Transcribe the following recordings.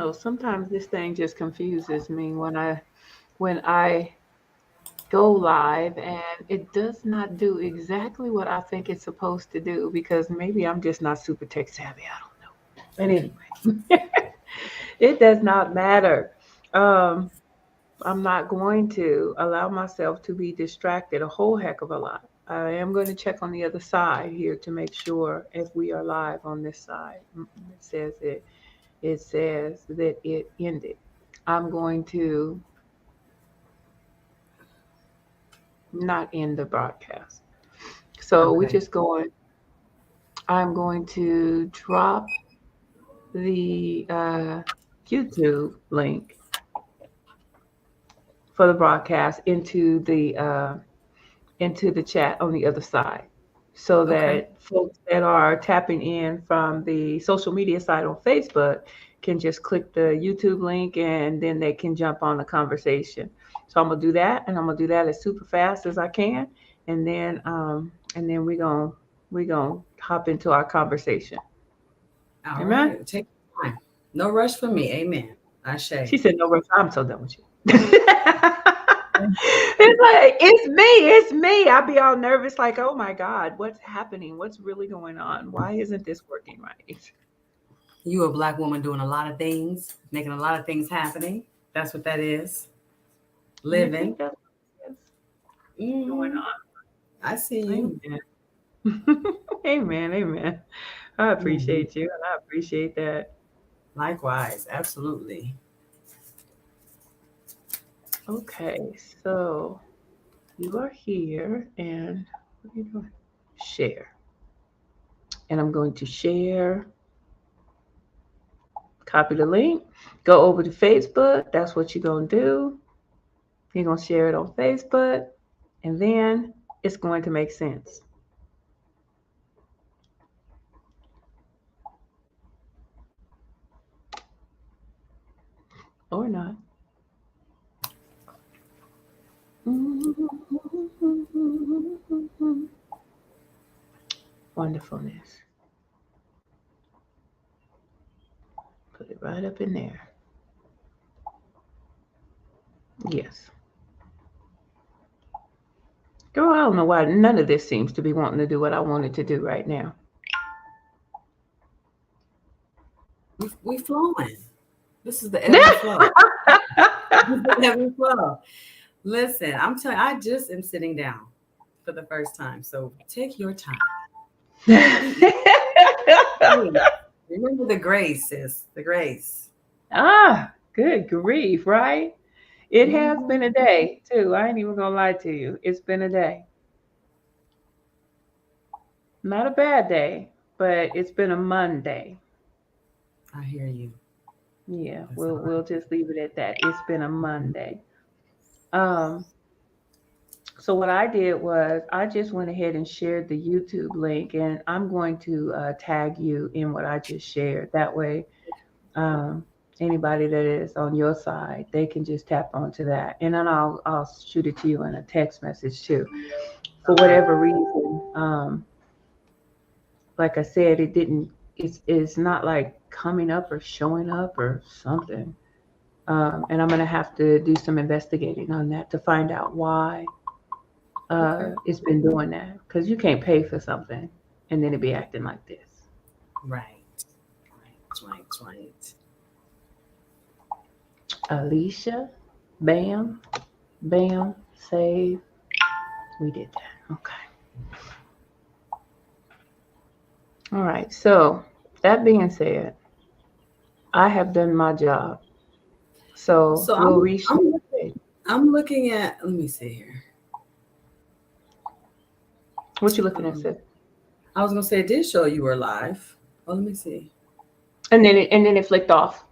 know. Sometimes this thing just confuses me when I go live and it does not do exactly what I think it's supposed to do because maybe I'm just not super tech savvy. I don't know. But anyway, it does not matter. Um, I'm not going to allow myself to be distracted a whole heck of a lot. I am going to check on the other side here to make sure if we are live on this side. It says that it ended. I'm going to not end the broadcast. So we Okay. just going. I'm going to drop the YouTube link for the broadcast into the chat on the other side so Okay. that folks that are tapping in from the social media side on Facebook can just click the YouTube link and then they can jump on the conversation. So I'm gonna do that and I'm gonna do that as super fast as I can and then we gonna hop into our conversation. All Amen. right. Take your time. No rush for me. Amen. Ashe. She said no rush. I'm so done with you. It's like it's me. I'll be all nervous, like, oh my God, what's happening? What's really going on? Why isn't this working right? You a black woman doing a lot of things, making a lot of things happening. That's what that is. You Living. think that's what's going Hmm. I see you. on? Amen. Amen. Amen. I Hmm. appreciate you and I appreciate that. Likewise. Absolutely. Okay, so you are here and what are you doing? Share. And I'm going to share, copy the link, go over to Facebook. That's what you're going to do. You're going to share it on Facebook, and then it's going to make sense or not. Wonderfulness. Put it right up in there. Yes. Girl, I don't know why none of this seems to be wanting to do what I wanted to do right now. We flowing. This is the ebb and flow. This is the ebb and flow. Listen, I'm telling you, I just am sitting down for the first time. So take your time. Be easy. Remember the grace, sis. The grace. Good grief, right? It has been Hmm. a day, too. I ain't even gonna lie to you. It's been a day. Not a bad day, but it's been a Monday. I hear you. Yeah, That's all we'll just leave it at that. It's been a Monday. Um, so what I did was I just went ahead and shared the YouTube link, and I'm going to tag you in what I just shared. That way, um, anybody that is on your side, they can just tap onto that, and then I'll shoot it to you in a text message too. For right. Okay. whatever reason, like I said, it didn't. It's not like coming up or showing up or something. And I'm gonna have to do some investigating on that to find out why Okay. it's been doing that. Because you can't pay for something and then it be acting like this. Right. Right. Alicia, bam, bam, save. We did that. Okay. All right. So that being said, I have done my job. So So we'll I'm reshare the page. I'm looking at, let me see here. What you looking at, Um, Sid? I was gonna say it did show you were live. Oh, let me see. And then it flicked off.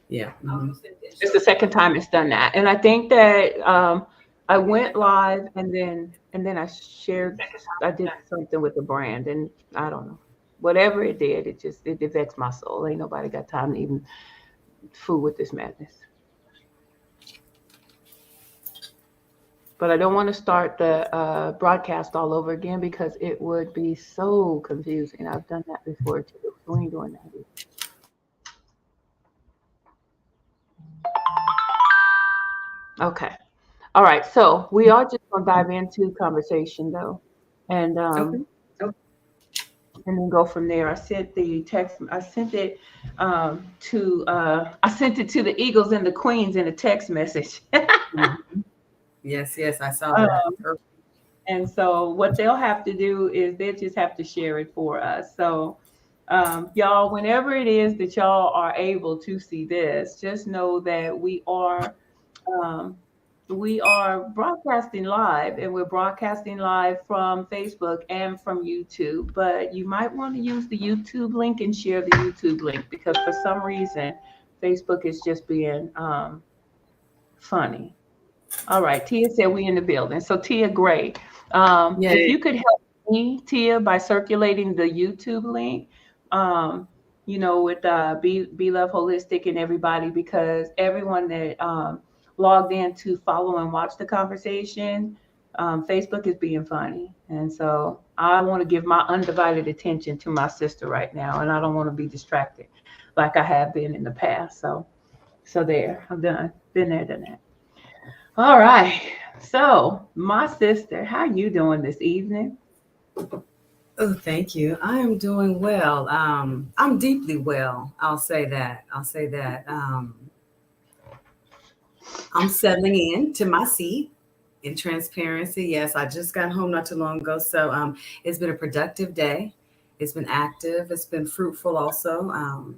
Yeah. Hmm. It's the second time it's done that, and I think that I went live and then I shared. I did something with the brand, and I don't know. Whatever it did, it vexed my soul. Ain't nobody got time to even fool with this madness. But I don't want to start the broadcast all over again because it would be so confusing. I've done that before too. We ain't doing that either. Okay. All right. So we are just gonna dive into conversation though, and Okay. and then go from there. I sent the text. I sent it I sent it to the Eagles and the Queens in a text message. Mhm. Yes, yes, I saw that. um, and so what they'll have to do is they just have to share it for us. So y'all, whenever it is that y'all are able to see this, just know that um, we are broadcasting live, and we're broadcasting live from Facebook and from YouTube. But you might want to use the YouTube link and share the YouTube link because for some reason, Facebook is just being funny. All right, Tia said we in the building. So Tia, great. If Yay. you could help me, Tia, by circulating the YouTube link, um, with Be Love Holistic and everybody, because everyone that logged in to follow and watch the conversation, Facebook is being funny, and so I want to give my undivided attention to my sister right now, and I don't want to be distracted like I have been in the past. So there, I'm done. Been there, done that. All right. So, my sister, how you doing this evening? Oh, thank you. I am doing well. I'm deeply well. I'll say that. I'll say that. I'm settling in to my seat in transparency. Yes, I just got home not too long ago. So it's been a productive day. It's been active. It's been fruitful also.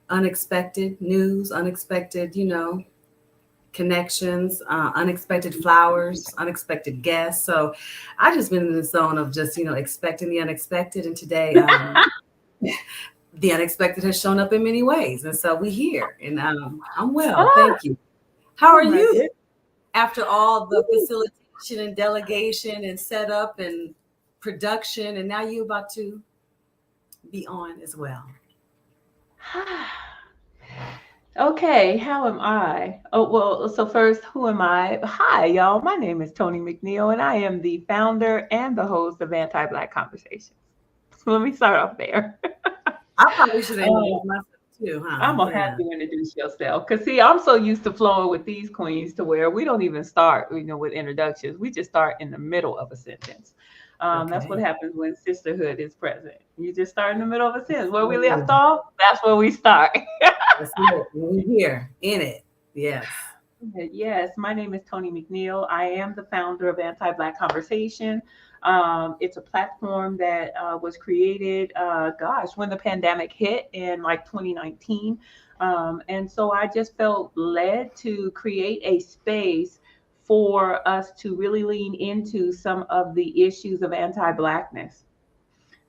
Unexpected news, unexpected, connections, unexpected flowers, unexpected guests. So I just been in the zone of just, expecting the unexpected. And today, the unexpected has shown up in many ways. And so we here and I'm well. Ah, Thank you. How oh are my you goodness. after all the facilitation and delegation and setup and production? And now you about to be on as well. Okay, how am I? Oh, well, so first, who am I? Hi, y'all. My name is Tony McNeil, and I am the founder and the host of Anti Black Conversations. So let me start off there. I probably should Uh, introduce myself too, huh? I'm gonna have Yeah. you introduce yourself, cause see, I'm so used to flowing with these queens to where we don't even start, with introductions. We just start in the middle of a sentence. That's what Okay. happens when sisterhood is present. You just start in the middle of a sentence. Where we left Good. off, that's where we start. That's it. We're here in it. Yes. Yes, my name is Tony McNeil. I am the founder of Anti Black Conversation. It's a platform that was created, when the pandemic hit in like 2019. And so I just felt led to create a space for us to really lean into some of the issues of anti Blackness.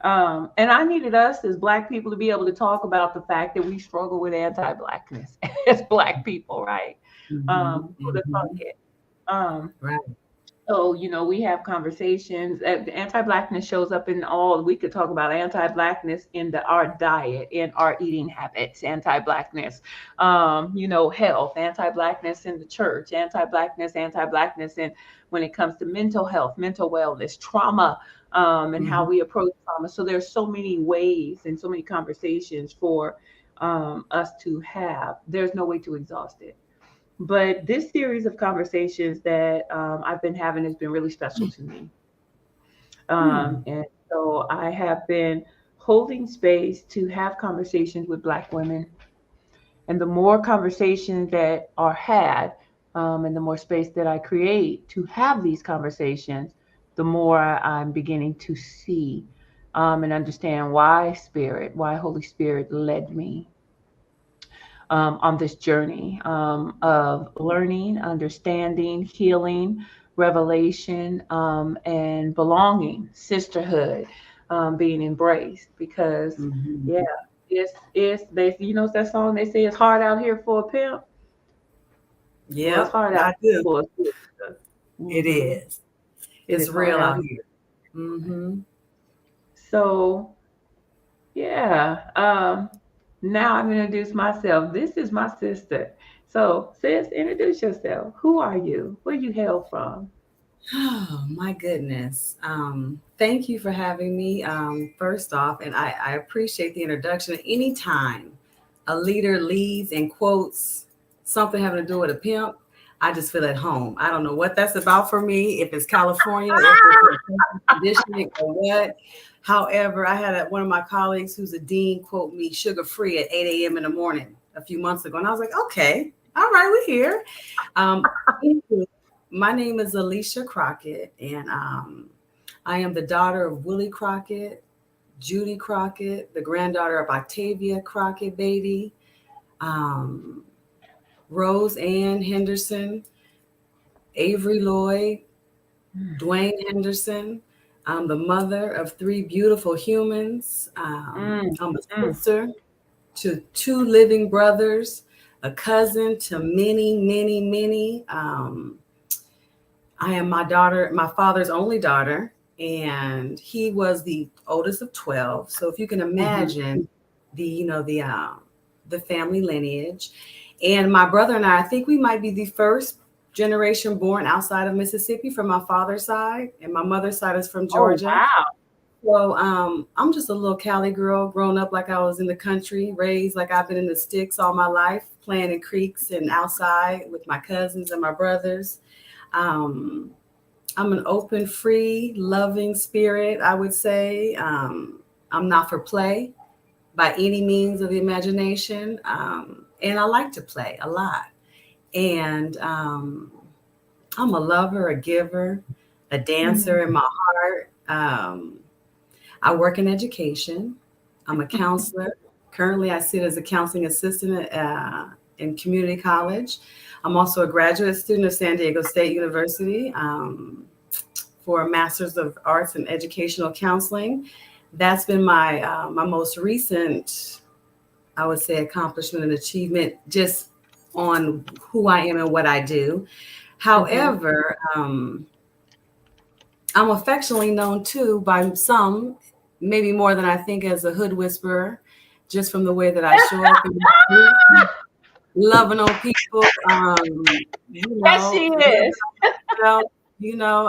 And I needed us as Black people to be able to talk about the fact that we struggle with anti Blackness as Black people, right? Hmm. Who'd have thought Hmm. it? Um, Right. so, we have conversations. The anti-blackness shows up in all. We could talk about anti-blackness in our diet, in our eating habits, anti-blackness, health, anti-blackness in the church, anti-blackness, and when it comes to mental health, mental wellness, trauma, and how Hmm. we approach trauma. So there's so many ways and so many conversations for us to have. There's no way to exhaust it. But this series of conversations that I've been having has been really special to me. Hmm. And so I have been holding space to have conversations with Black women. And the more conversations that are had, and the more space that I create to have these conversations, the more I'm beginning to see and understand why Holy Spirit led me on this journey of learning, understanding, healing, revelation, and belonging, sisterhood, being embraced. Because, yeah, Hmm. it's they that song they say it's hard out here for a pimp. Well, it's Yep. hard out I do. for a sister. It Hmm. is. It It's is hard real out out here. here. Hmm. So yeah. Now I'm gonna introduce myself. This is my sister. So, sis, introduce yourself. Who are you? Where you hail from? Oh my goodness. Thank you for having me. First off, and I appreciate the introduction. Anytime a leader leads and quotes something having to do with a pimp, I just feel at home. I don't know what that's about for me, if it's California, if it's conditioning or what. However, I had one of my colleagues who's a dean quote me sugar free at 8 a.m. in the morning a few months ago. And I was like, okay, all right, we're here. Um, my name is Alicia Crockett, and I am the daughter of Willie Crockett, Judy Crockett, the granddaughter of Octavia Crockett Beatty, um, Rose Ann Henderson, Avery Lloyd, Dwayne Henderson. I'm the mother of three beautiful humans. Mm, I'm a mm, sister to two living brothers, a cousin to many, many, many. I am my father's only daughter, and he was the oldest of 12. So if you can mhm. imagine the family lineage. And my brother and I think we might be the first generation born outside of Mississippi from my father's side, and my mother's side is from Oh, Georgia. wow. So I'm just a little Cali girl, grown up like I was in the country, raised like I've been in the sticks all my life, playing in creeks and outside with my cousins and my brothers. Um, I'm an open, free, loving spirit, I would say. I'm not for play by any means of the imagination. And I like to play a lot. And I'm a lover, a giver, a dancer Mhm. in my heart. I work in education. I'm a counselor. Currently, I sit as a counseling assistant in community college. I'm also a graduate student of San Diego State University for a Master's of Arts in Educational Counseling. That's been my most recent, I would say, accomplishment and achievement, just on who I am and what I do. Mhm. However, I'm affectionately known too by some, maybe more than I think, as a hood whisperer, just from the way that I show up in the street, loving on people, Yes, she living is. myself, you know,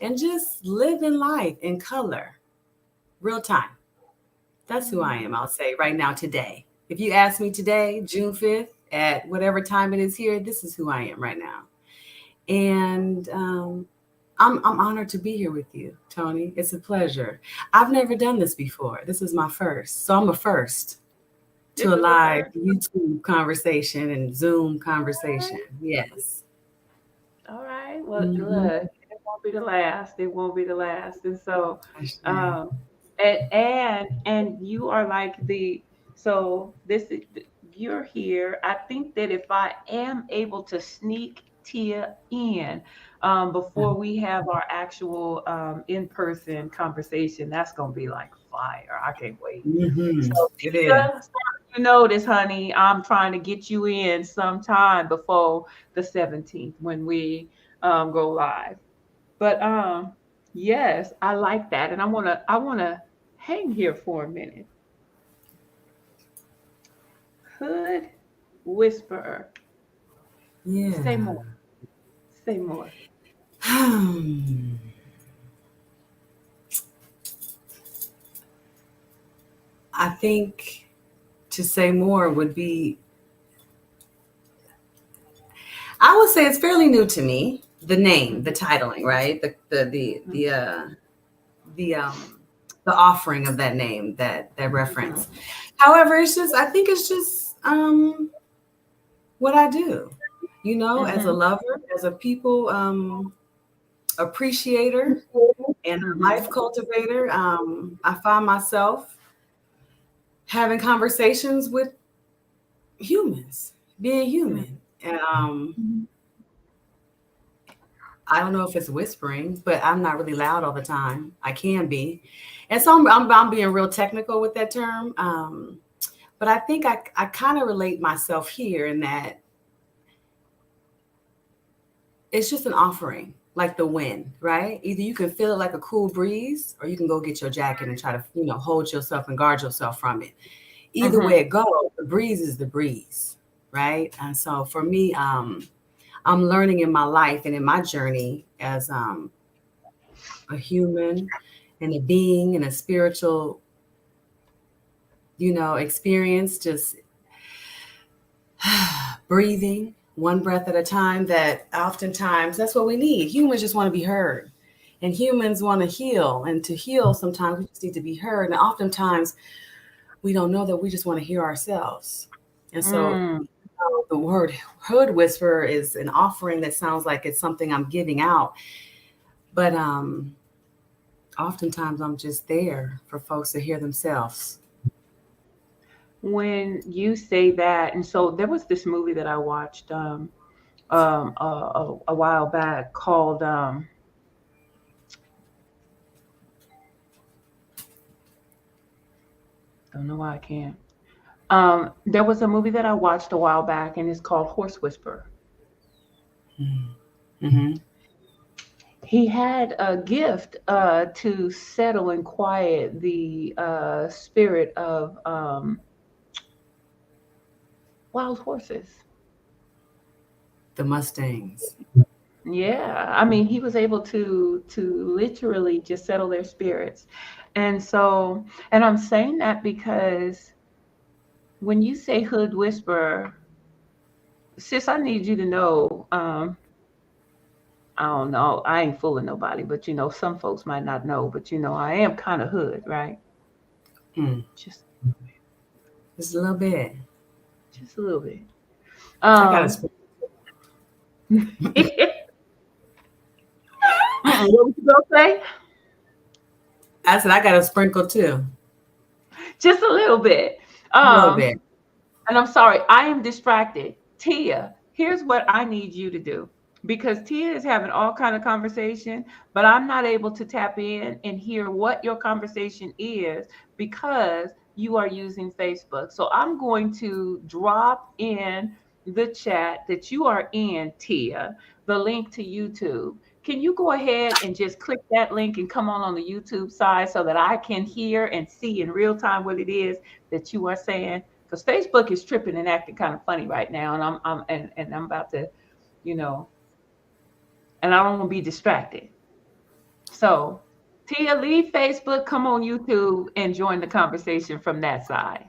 and just living life in color, real time. That's who I am, I'll say right now, today. If you ask me today, June 5th, at whatever time it is here, this is who I am right now. And I'm honored to be here with you, Tony. It's a pleasure. I've never done this before. This is my first. So I'm a first to This a is a live first. YouTube conversation and Zoom conversation. Yes. All right. Well, Mm-hmm. look, it won't be the last. It won't be the last. And so, Ashe. um, and you are like the so this is you're here. I think that if I am able to sneak Tia in before we have our actual in-person conversation, that's gonna be like fire. I can't wait. Mm-hmm. So It is. Tia, you notice, honey, I'm trying to get you in sometime before the 17th when we go live. But yes, I like that. And I wanna hang here for a minute. Hood whisperer. Say more. Yeah. Say more. I think to say more would be, I would say it's fairly new to me. The name, the Mhm, titling, right? mhm, The the offering of that name, that mhm, reference. However, it's just, I think it's just what I do. As a mhm, lover, as a people appreciator and a mhm, life cultivator, I find myself having conversations with humans, being mhm, human. And mhm. I don't know if it's whispering, but I'm not really loud all the time. I can be. And so I'm being real technical with that term. But I think I kind of relate myself here in that it's just an offering, like the wind, right? Either you can feel it like a cool breeze, or you can go get your jacket and try to, hold yourself and guard yourself from it. Either way Mhm. it goes, the breeze is the breeze, right? And so for me, I'm learning in my life and in my journey as a human and a being and a spiritual, experience, just breathing, one breath at a time, that oftentimes that's what we need. Humans just want to be heard. And humans want to heal. And to heal, sometimes we just need to be heard. And oftentimes we don't know that we just want to hear ourselves. And so Mm. the word hood whisperer is an offering that sounds like it's something I'm giving out. But oftentimes I'm just there for folks to hear themselves. When you say that, and so there was this movie that I watched a while back called don't know why I can't. There was a movie that I watched a while back, and it's called Horse Whisperer. Mm-hmm. He had a gift to settle and quiet the spirit of wild horses. The Mustangs. Yeah, I mean, he was able to literally just settle their spirits. And so, and I'm saying that because when you say hood whisperer, sis, I need you to know, I don't know, I ain't fooling nobody, but some folks might not know, but I am kind of hood, right? Hmm. Just Just a little bit. just a little bit. I got Um, a. what was you gonna say? I said I got a sprinkle too. Just a little bit. A little Um, bit. And I'm sorry, I am distracted. Tia, here's what I need you to do. Because Tia is having all kind of conversation, but I'm not able to tap in and hear what your conversation is because you are using Facebook. So I'm going to drop in the chat that you are in, Tia, the link to YouTube. Can you go ahead and just click that link and come on the YouTube side so that I can hear and see in real time what it is that you are saying? Because Facebook is tripping and acting kind of funny right now, and I'm about to, you know, and I don't want to be distracted. So, Tia, leave Facebook, come on YouTube, and join the conversation from that side.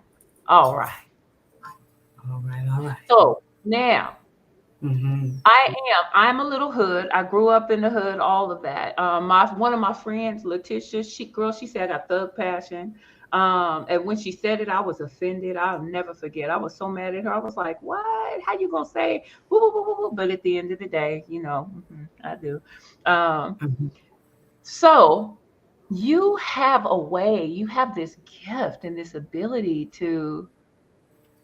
All right. All right. All right. So now Mm-hmm. I'm a little hood. I grew up in the hood, all of that. My one of my friends, Letitia, she said I got thug passion. And when she said it, I was offended. I'll never forget. I was so mad at her. I was like, "What? How you gonna say?" Woo, woo, woo, woo, woo? But at the end of the day, I do. Um, Mm-hmm. so you have a way. You have this gift and this ability to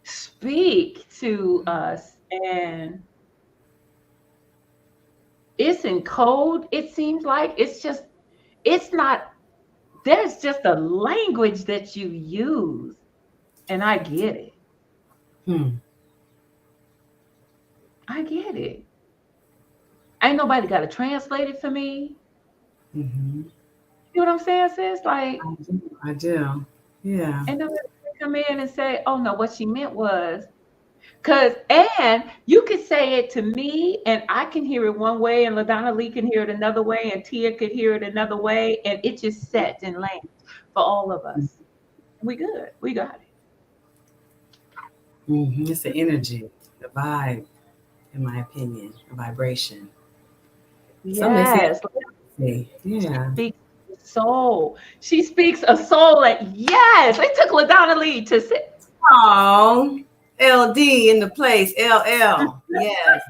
speak to us, and it's in code. It seems like it's not, there's just a language that you use, and I get it. Hmm. I get it. Ain't nobody got to translate it for me. Mm-hmm. You know what I'm saying, sis? Like, I do. I do. Yeah. ain't nobody gonna come in and say, oh no, what she meant was, because, and you could say it to me, and I can hear it one way, and LaDonna Lee can hear it another way, and Tia could hear it another way, and it just sets and lands for all of us. We good. We got it. Mm-hmm. It's the energy, the vibe, in my opinion, a vibration. Some may say Yes. frequency. Yeah. Speaks a soul. She speaks a soul. Like, yes, it took LaDonna Lee to say. Oh, LD in the place. LL. Yes.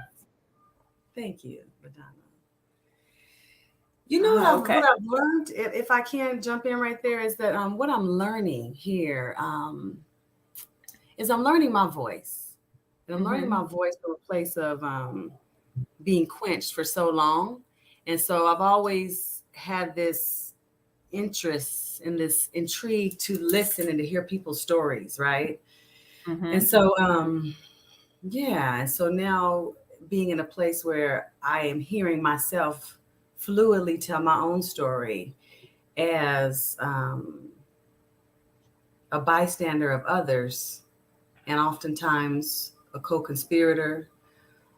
Thank you, Madonna. You know Okay. what I've learned, if I can jump in right there, is that what I'm learning here is I'm learning my voice. And I'm learning Mm-hmm. my voice from a place of being quenched for so long. And so I've always had this interest and this intrigue to listen and to hear people's stories, right? And Mm-hmm. so yeah, and so now being in a place where I am hearing myself fluidly tell my own story as a bystander of others, and oftentimes a co-conspirator,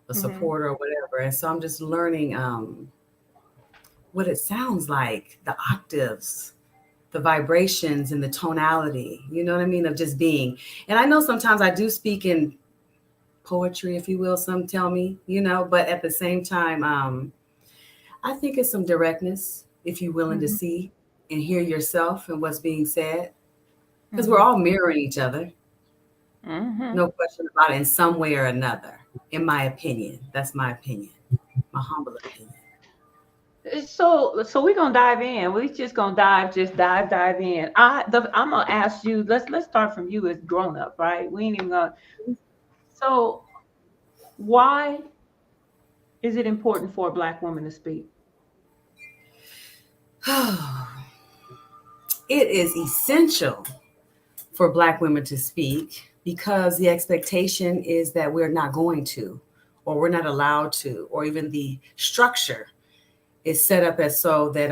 a Mm-hmm. supporter, or whatever. And so I'm just learning what it sounds like, the octaves, the vibrations, and the tonality. You know what I mean? Of just being. And I know sometimes I do speak in poetry, if you will, some tell me, but at the same time, I think it's some directness if you're willing to Mhm. see and hear yourself and what's being said, because we're Mhm. all mirroring each other, Mhm. no question about it, in some way or another, in my opinion. That's my opinion, my humble opinion. So we're gonna dive in. We just gonna dive in. I'm gonna ask you. Let's start from you as grown up, right? We ain't even gonna. So why is it important for a black woman to speak? It is essential for Black women to speak because the expectation is that we're not going to, or we're not allowed to, or even the structure is set up as so that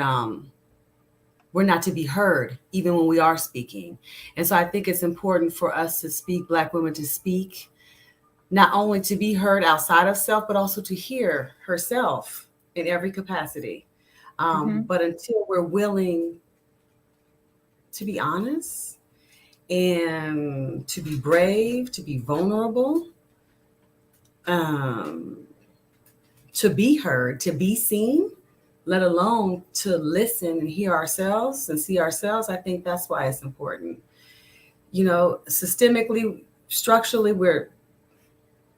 we're not to be heard even when we are speaking. And so I think it's important for us to speak, Black women to speak, not only to be heard outside of self, but also to hear herself in every capacity. Hmm. But until we're willing to be honest and to be brave, to be vulnerable, um, to be heard, to be seen, let alone to listen and hear ourselves and see ourselves, I think that's why it's important. Systemically, structurally,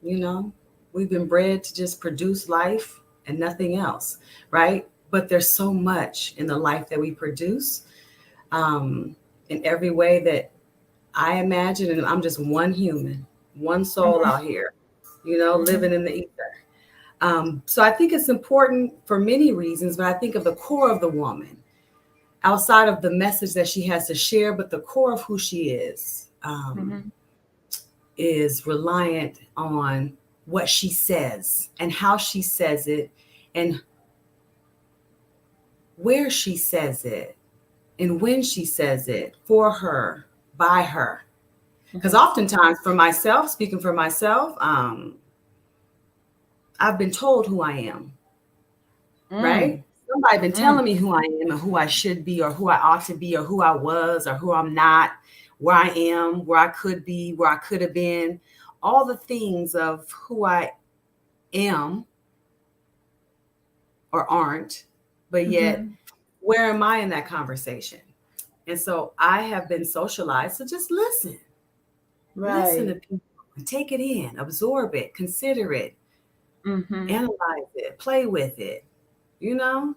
you know, we've been bred to just produce life and nothing else, right? But there's so much in the life that we produce, um, in every way that I imagine, and I'm just one human, one soul Hmm. out here, Hmm. living in the ether. So I think it's important for many reasons, but I think of the core of the woman, outside of the message that she has to share, but the core of who she Hmm. is reliant on what she says and how she says it and where she says it and when she says it for her, by her. Because Hmm. oftentimes, for myself, speaking for myself, I've been told who I am, right? Mm. Somebody been Mm. telling me who I am and who I should be or who I ought to be or who I was or who I'm not, where I am, where I could be, where I could have been, all the things of who I am or aren't, but yet Hmm. where am I in that conversation? And so I have been socialized to just listen to Right. people, and take it in, absorb it, consider it, Hmm. analyze it, play with it, you know?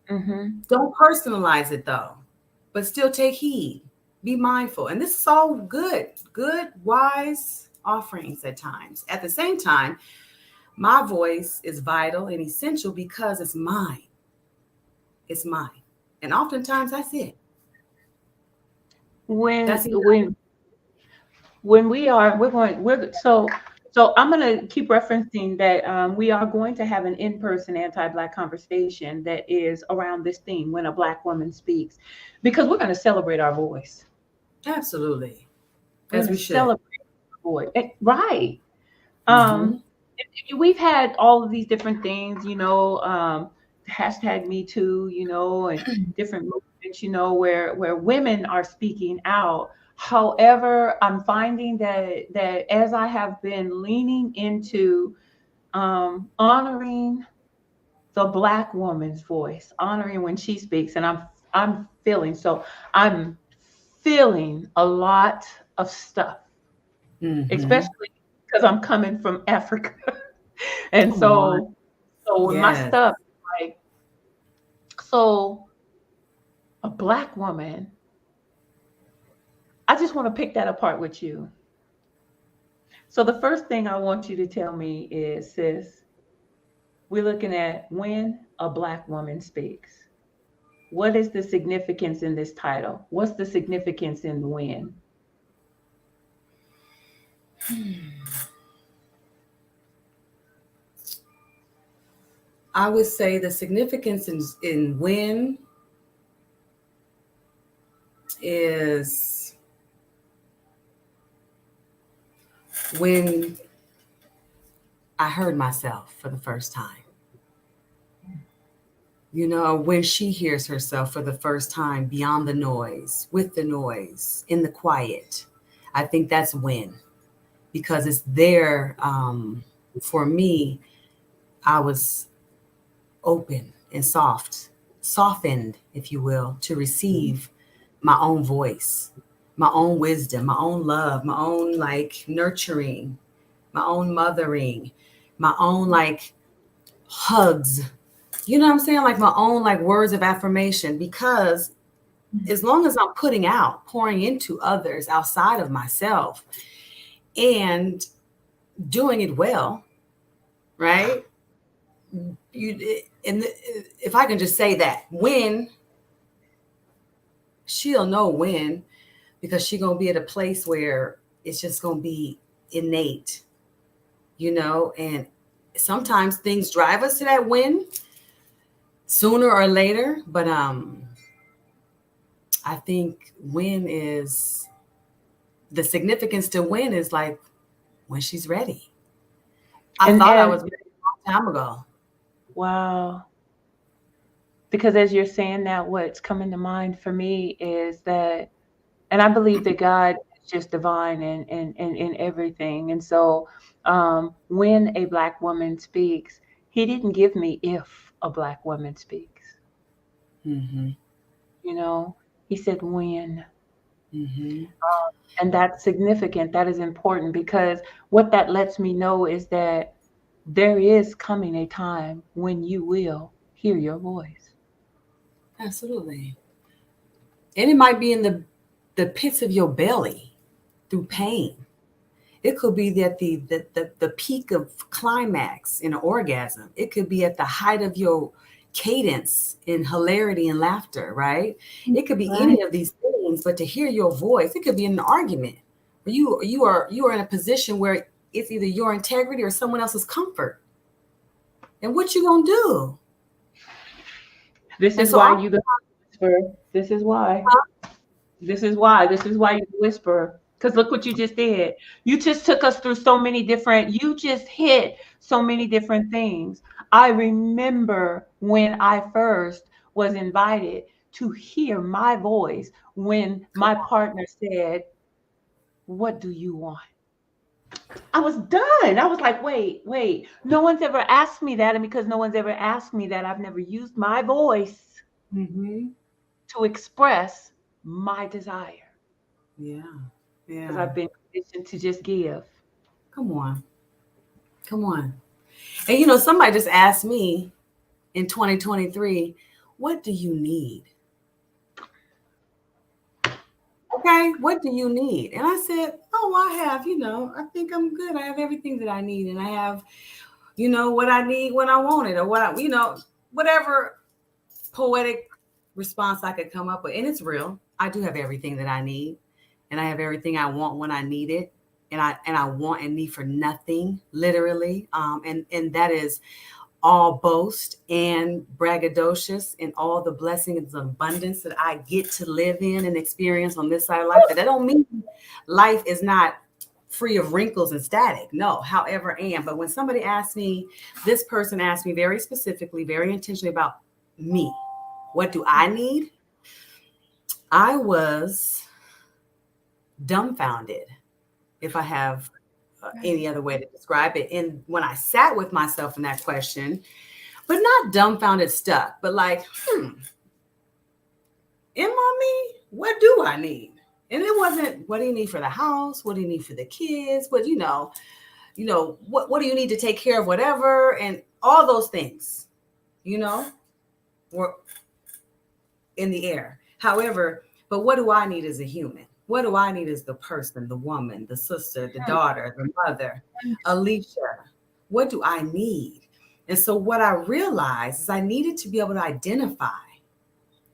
Hmm. Don't personalize it though, but still take heed. Be mindful. And this is all good, wise offerings at times. At the same time, my voice is vital and essential because it's mine. It's mine. And oftentimes that's it. When That's enough. when when we're I'm going to keep referencing that we are going to have an in-person anti-black conversation that is around this theme when a black woman speaks, because we're going to celebrate our voice. Absolutely. We're As going we to should. celebrate our voice. Right. Mm-hmm. um we've had all of these different things, hashtag me too, and different movements, where women are speaking out. However, I'm finding that as I have been leaning into honoring the black woman's voice, honoring when she speaks, and I'm feeling a lot of stuff, Mm-hmm. especially because I'm coming from Africa. And Come on. so when my Yes. stuff, like, so a black woman, I just want to pick that apart with you. So the first thing I want you to tell me is, sis, we're looking at when a black woman speaks. What is the significance in this title? What's the significance in when? I would say the significance in when is when I heard myself for the first time. When she hears herself for the first time beyond the noise, with the noise, in the quiet. I think that's when. because it's there. For me, I was open and softened, if you will, to receive my own voice, my own wisdom, my own love, my own like nurturing, my own mothering, my own like hugs. You know what I'm saying? Like my own like words of affirmation, because as long as I'm putting out, pouring into others outside of myself and doing it well, right? You and if I can just say that, when she'll know when, because she's gonna be at a place where it's just gonna be innate, and sometimes things drive us to that win sooner or later. But I think win is the significance to win is like when she's ready. I thought I And was ready a long time ago. wow. Because as you're saying that, what's coming to mind for me is that, and I believe that God is just divine in everything. And so when a black woman speaks, he didn't give me if a black woman speaks, Mm-hmm. you know, he said when. Mm-hmm. And that's significant. That is important because what that lets me know is that there is coming a time when you will hear your voice. Absolutely. And it might be in the pits of your belly through pain. It could be at the peak of climax in an orgasm. It could be at the height of your cadence in hilarity and laughter, right? It could be Right. any of these things, but to hear your voice, it could be in an argument where you are in a position where it's either your integrity or someone else's comfort. And what you gonna do? This And is so why I'm you the whisperer. This is why. This is why. This is why you the whisperer. Because look what you just did. You just took us through so many different, you just hit so many different things. I remember when I first was invited to hear my voice when my partner said, "What do you want?" I was done. I was like, wait, wait. No one's ever asked me that. And because no one's ever asked me that, I've never used my voice mm-hmm. to express my desire Yeah. because Yeah. I've been conditioned to just give. Come on. Come on. And somebody just asked me in 2023, what do you need? Okay, what do you need? And I said, oh, I have, I think I'm good. I have everything that I need. And I have, what I need when I want it, or whatever poetic response I could come up with. And it's real. I do have everything that I need. And I have everything I want when I need it. And I want and need for nothing, literally. And that is all boast and braggadocious and all the blessings and abundance that I get to live in and experience on this side of life. But that don't mean life is not free of wrinkles and static. No, however, but when somebody asks me, this person asked me very specifically, very intentionally about me, what do I need? I was dumbfounded, if I have any other way to describe it. And when I sat with myself in that question, but not dumbfounded, stuck, but like, am I me? What do I need? And it wasn't, what do you need for the house? What do you need for the kids? What, what do you need to take care of whatever? And all those things, were in the air. However, but what do I need as a human? What do I need as the person, the woman, the sister, the daughter, the mother, Alicia? What do I need? And so what I realized is I needed to be able to identify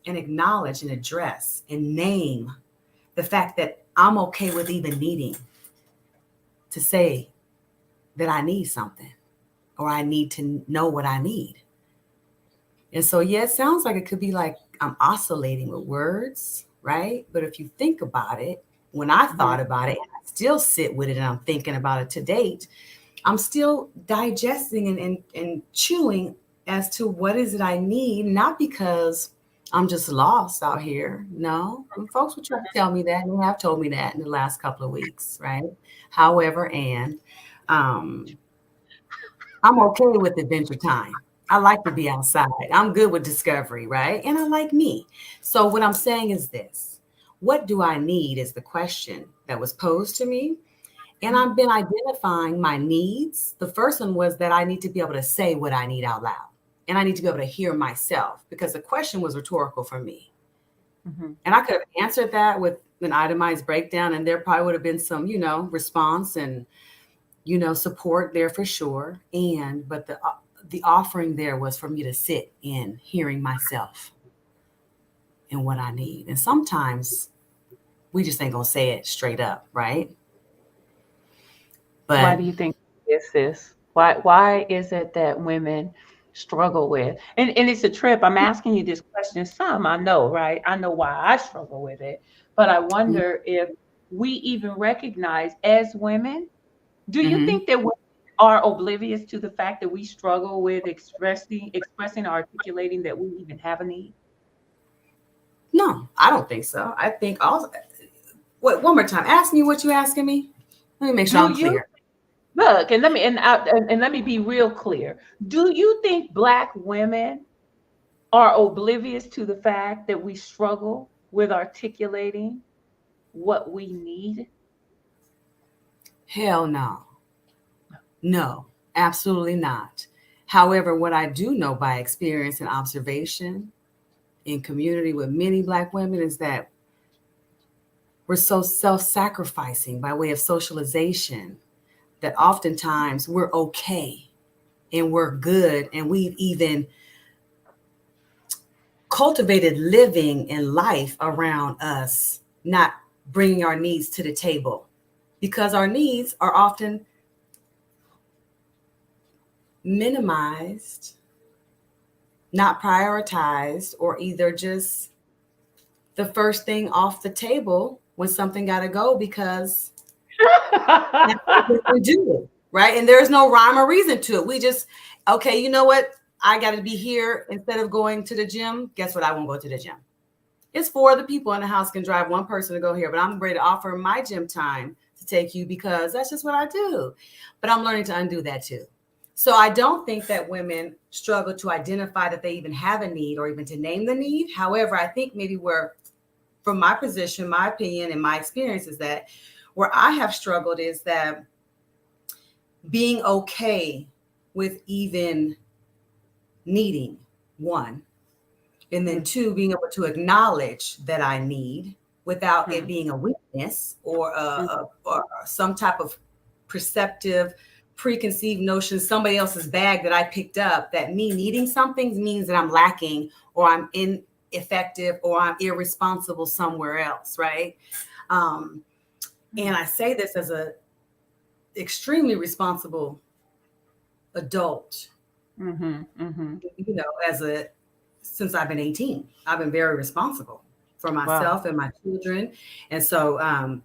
and acknowledge and address and name the fact that I'm okay with even needing to say that I need something or I need to know what I need. And so, yeah, it sounds like it could be like I'm oscillating with words, right? But if you think about it, when I thought about it, and I still sit with it and I'm thinking about it to date, I'm still digesting and chewing as to what is it I need, not because I'm just lost out here. No, and folks would try to tell me that, and they have told me that in the last couple of weeks, right? However, and um, I'm okay with adventure time. I like to be outside. I'm good with discovery, right? And I like me. So, what I'm saying is this: what do I need is the question that was posed to me. And I've been identifying my needs. The first one was that I need to be able to say what I need out loud. And I need to be able to hear myself because the question was rhetorical for me. Mm-hmm. And I could have answered that with an itemized breakdown, and there probably would have been some, response and, support there for sure. But the offering there was for me to sit in hearing myself and what I need. And sometimes we just ain't gonna say it straight up, right? Why But do you think this is? Why is it that women struggle with? And it's a trip. I'm asking you this question. Some I know, right? I know why I struggle with it. But I wonder if we even recognize as women, do you mhm. think that women are oblivious to the fact that we struggle with expressing or articulating that we even have a need? No, I don't think so. I think also, wait, one more time. Ask me what you asking me. Let me make sure Do I'm you clear. look and let me be real clear. Do you think black women are oblivious to the fact that we struggle with articulating what we need? Hell no. No, absolutely not. However, what I do know by experience and observation in community with many Black women is that we're so self sacrificing by way of socialization that oftentimes we're okay and we're good. And we've even cultivated living and life around us, not bringing our needs to the table because our needs are often minimized, not prioritized, or either just the first thing off the table when something got to go because that's what we do, right? And there's no rhyme or reason to it. We just, okay, you know what? I got to be here instead of going to the gym. Guess what? I won't go to the gym. It's four other people in the house can drive one person to go here, but I'm ready to offer my gym time to take you because that's just what I do. But I'm learning to undo that too. So I don't think that women struggle to identify that they even have a need or even to name the need. However, I think maybe where, from my position, my opinion, and my experience is that where I have struggled is that being okay with even needing one, and then two, being able to acknowledge that I need without it Mhm, being a weakness or, mhm, or some type of perceptive, preconceived notion, somebody else's bag that I picked up, that me needing something means that I'm lacking or I'm ineffective or I'm irresponsible somewhere else, right? And I say this as a extremely responsible adult, mhm, mhm. as a since I've been 18. I've been very responsible for Wow. myself and my children. And so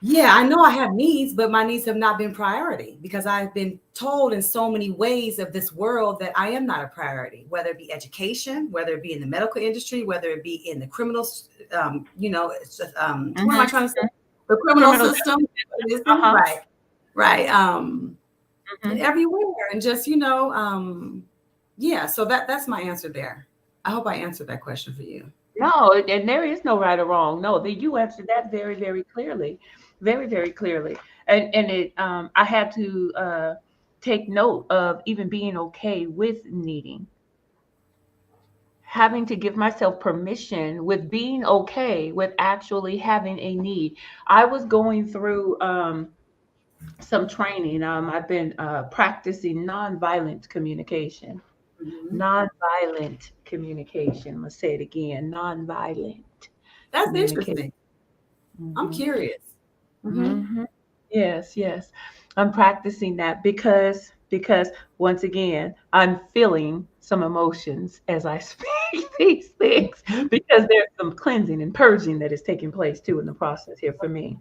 yeah, I know I have needs, but my needs have not been priority because I've been told in so many ways of this world that I am not a priority, whether it be education, whether it be in the medical industry, whether it be in the criminal, it's just, what am I Mhm. trying to say? The criminal Criminal system, justice. Uh-huh. right, right, and Mhm. everywhere, and just yeah. So that's my answer there. I hope I answered that question for you. No, and there is no right or wrong. No, that you answered that very, very clearly, very, very clearly. And it I had to take note of even being okay with needing, having to give myself permission with being okay with actually having a need. I was going through some training. I've been practicing nonviolent communication. Mhm. Nonviolent communication. I'm gonna say it again. Nonviolent That's communication. interesting. I'm Hmm. curious. Hmm. Hmm. Yes, yes. I'm practicing that because once again, I'm feeling some emotions as I speak these things because there's some cleansing and purging that is taking place too in the process here for me.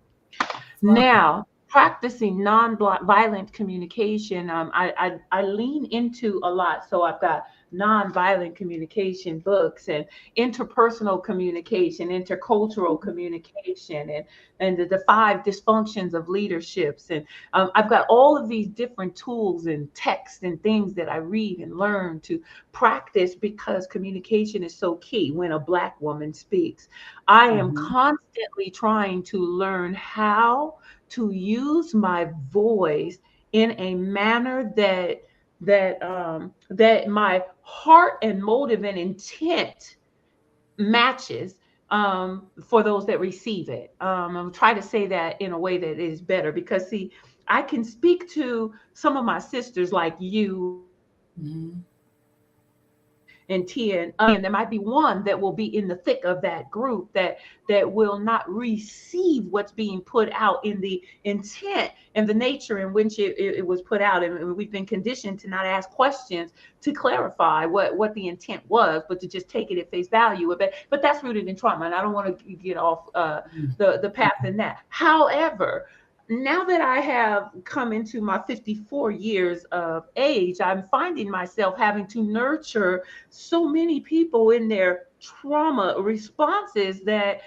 Now, practicing non-violent communication, I lean into a lot. So I've got nonviolent communication books and interpersonal communication, intercultural communication, and the five dysfunctions of leaderships. And I've got all of these different tools and texts and things that I read and learn to practice because communication is so key when a Black woman speaks. I am Mhm. constantly trying to learn how to use my voice in a manner that my heart and motive and intent matches, for those that receive it. I'm trying to say that in a way that is better because, see, I can speak to some of my sisters like you Mhm. and Tia and there might be one that will be in the thick of that group that will not receive what's being put out in the intent and the nature in which it was put out. And we've been conditioned to not ask questions to clarify what the intent was, but to just take it at face value. But that's rooted in trauma, and I don't want to get off the path in that. However, now that I have come into my 54 years of age, I'm finding myself having to nurture so many people in their trauma responses that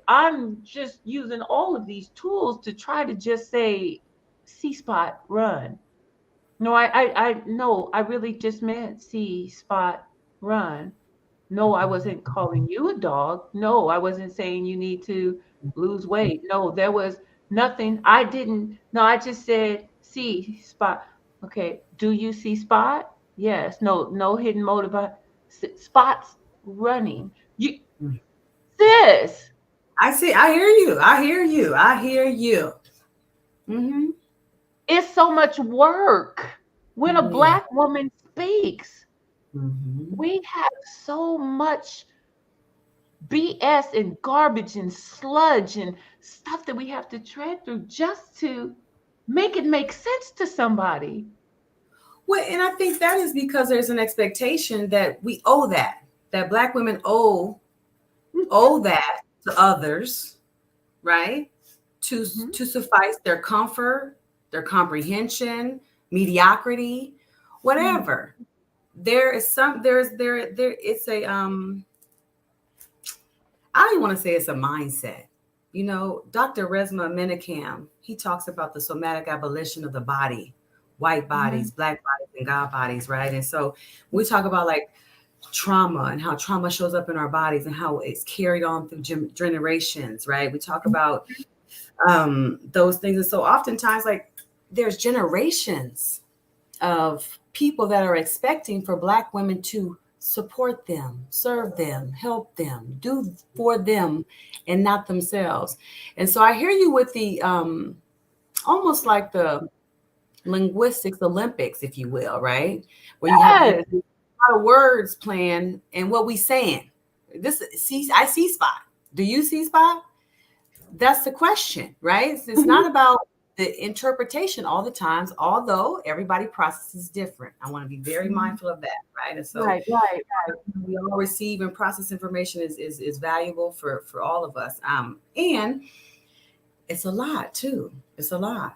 I'm just using all of these tools to try to just say, C spot, run. No, I no, I really just meant C spot, run. No, I wasn't calling you a dog. No, I wasn't saying you need to lose weight. No, there was nothing. I didn't. No, I just said see spot. Okay, do you see spot? Yes. No, no hidden motive. Spots running. You, Mhm. sis, I see. I hear you. I hear you. I hear you. Mm-hmm. it's so much work when a Yeah. Black woman speaks. Mm-hmm. We have so much BS and garbage and sludge and stuff that we have to tread through just to make it make sense to somebody. Well, and I think that is because there's an expectation that we owe that Black women owe that to others, right? Mhm. To suffice their comfort, their comprehension, mediocrity, Mhm. whatever. There is some there it's a I don't even want to say it's a mindset. You know, Dr. Resma Menakem, he talks about the somatic abolition of the body, white bodies, Mhm. black bodies, and God bodies, right? And so we talk about like trauma and how trauma shows up in our bodies and how it's carried on through generations, right? We talk about those things. And so oftentimes, like, there's generations of people that are expecting for Black women to support them, serve them, help them, do for them, and not themselves. And so I hear you with the almost like the linguistics Olympics, if you will, right? Where you have Yes. a lot of words playing and what we saying. This see, I see spot. Do you see spot? That's the question, right? It's Mhm. not about the interpretation all the times, although everybody processes different. I want to be very Mhm. mindful of that, right? And so Right, right, right. we all receive and process information is valuable for all of us. And it's a lot too. It's a lot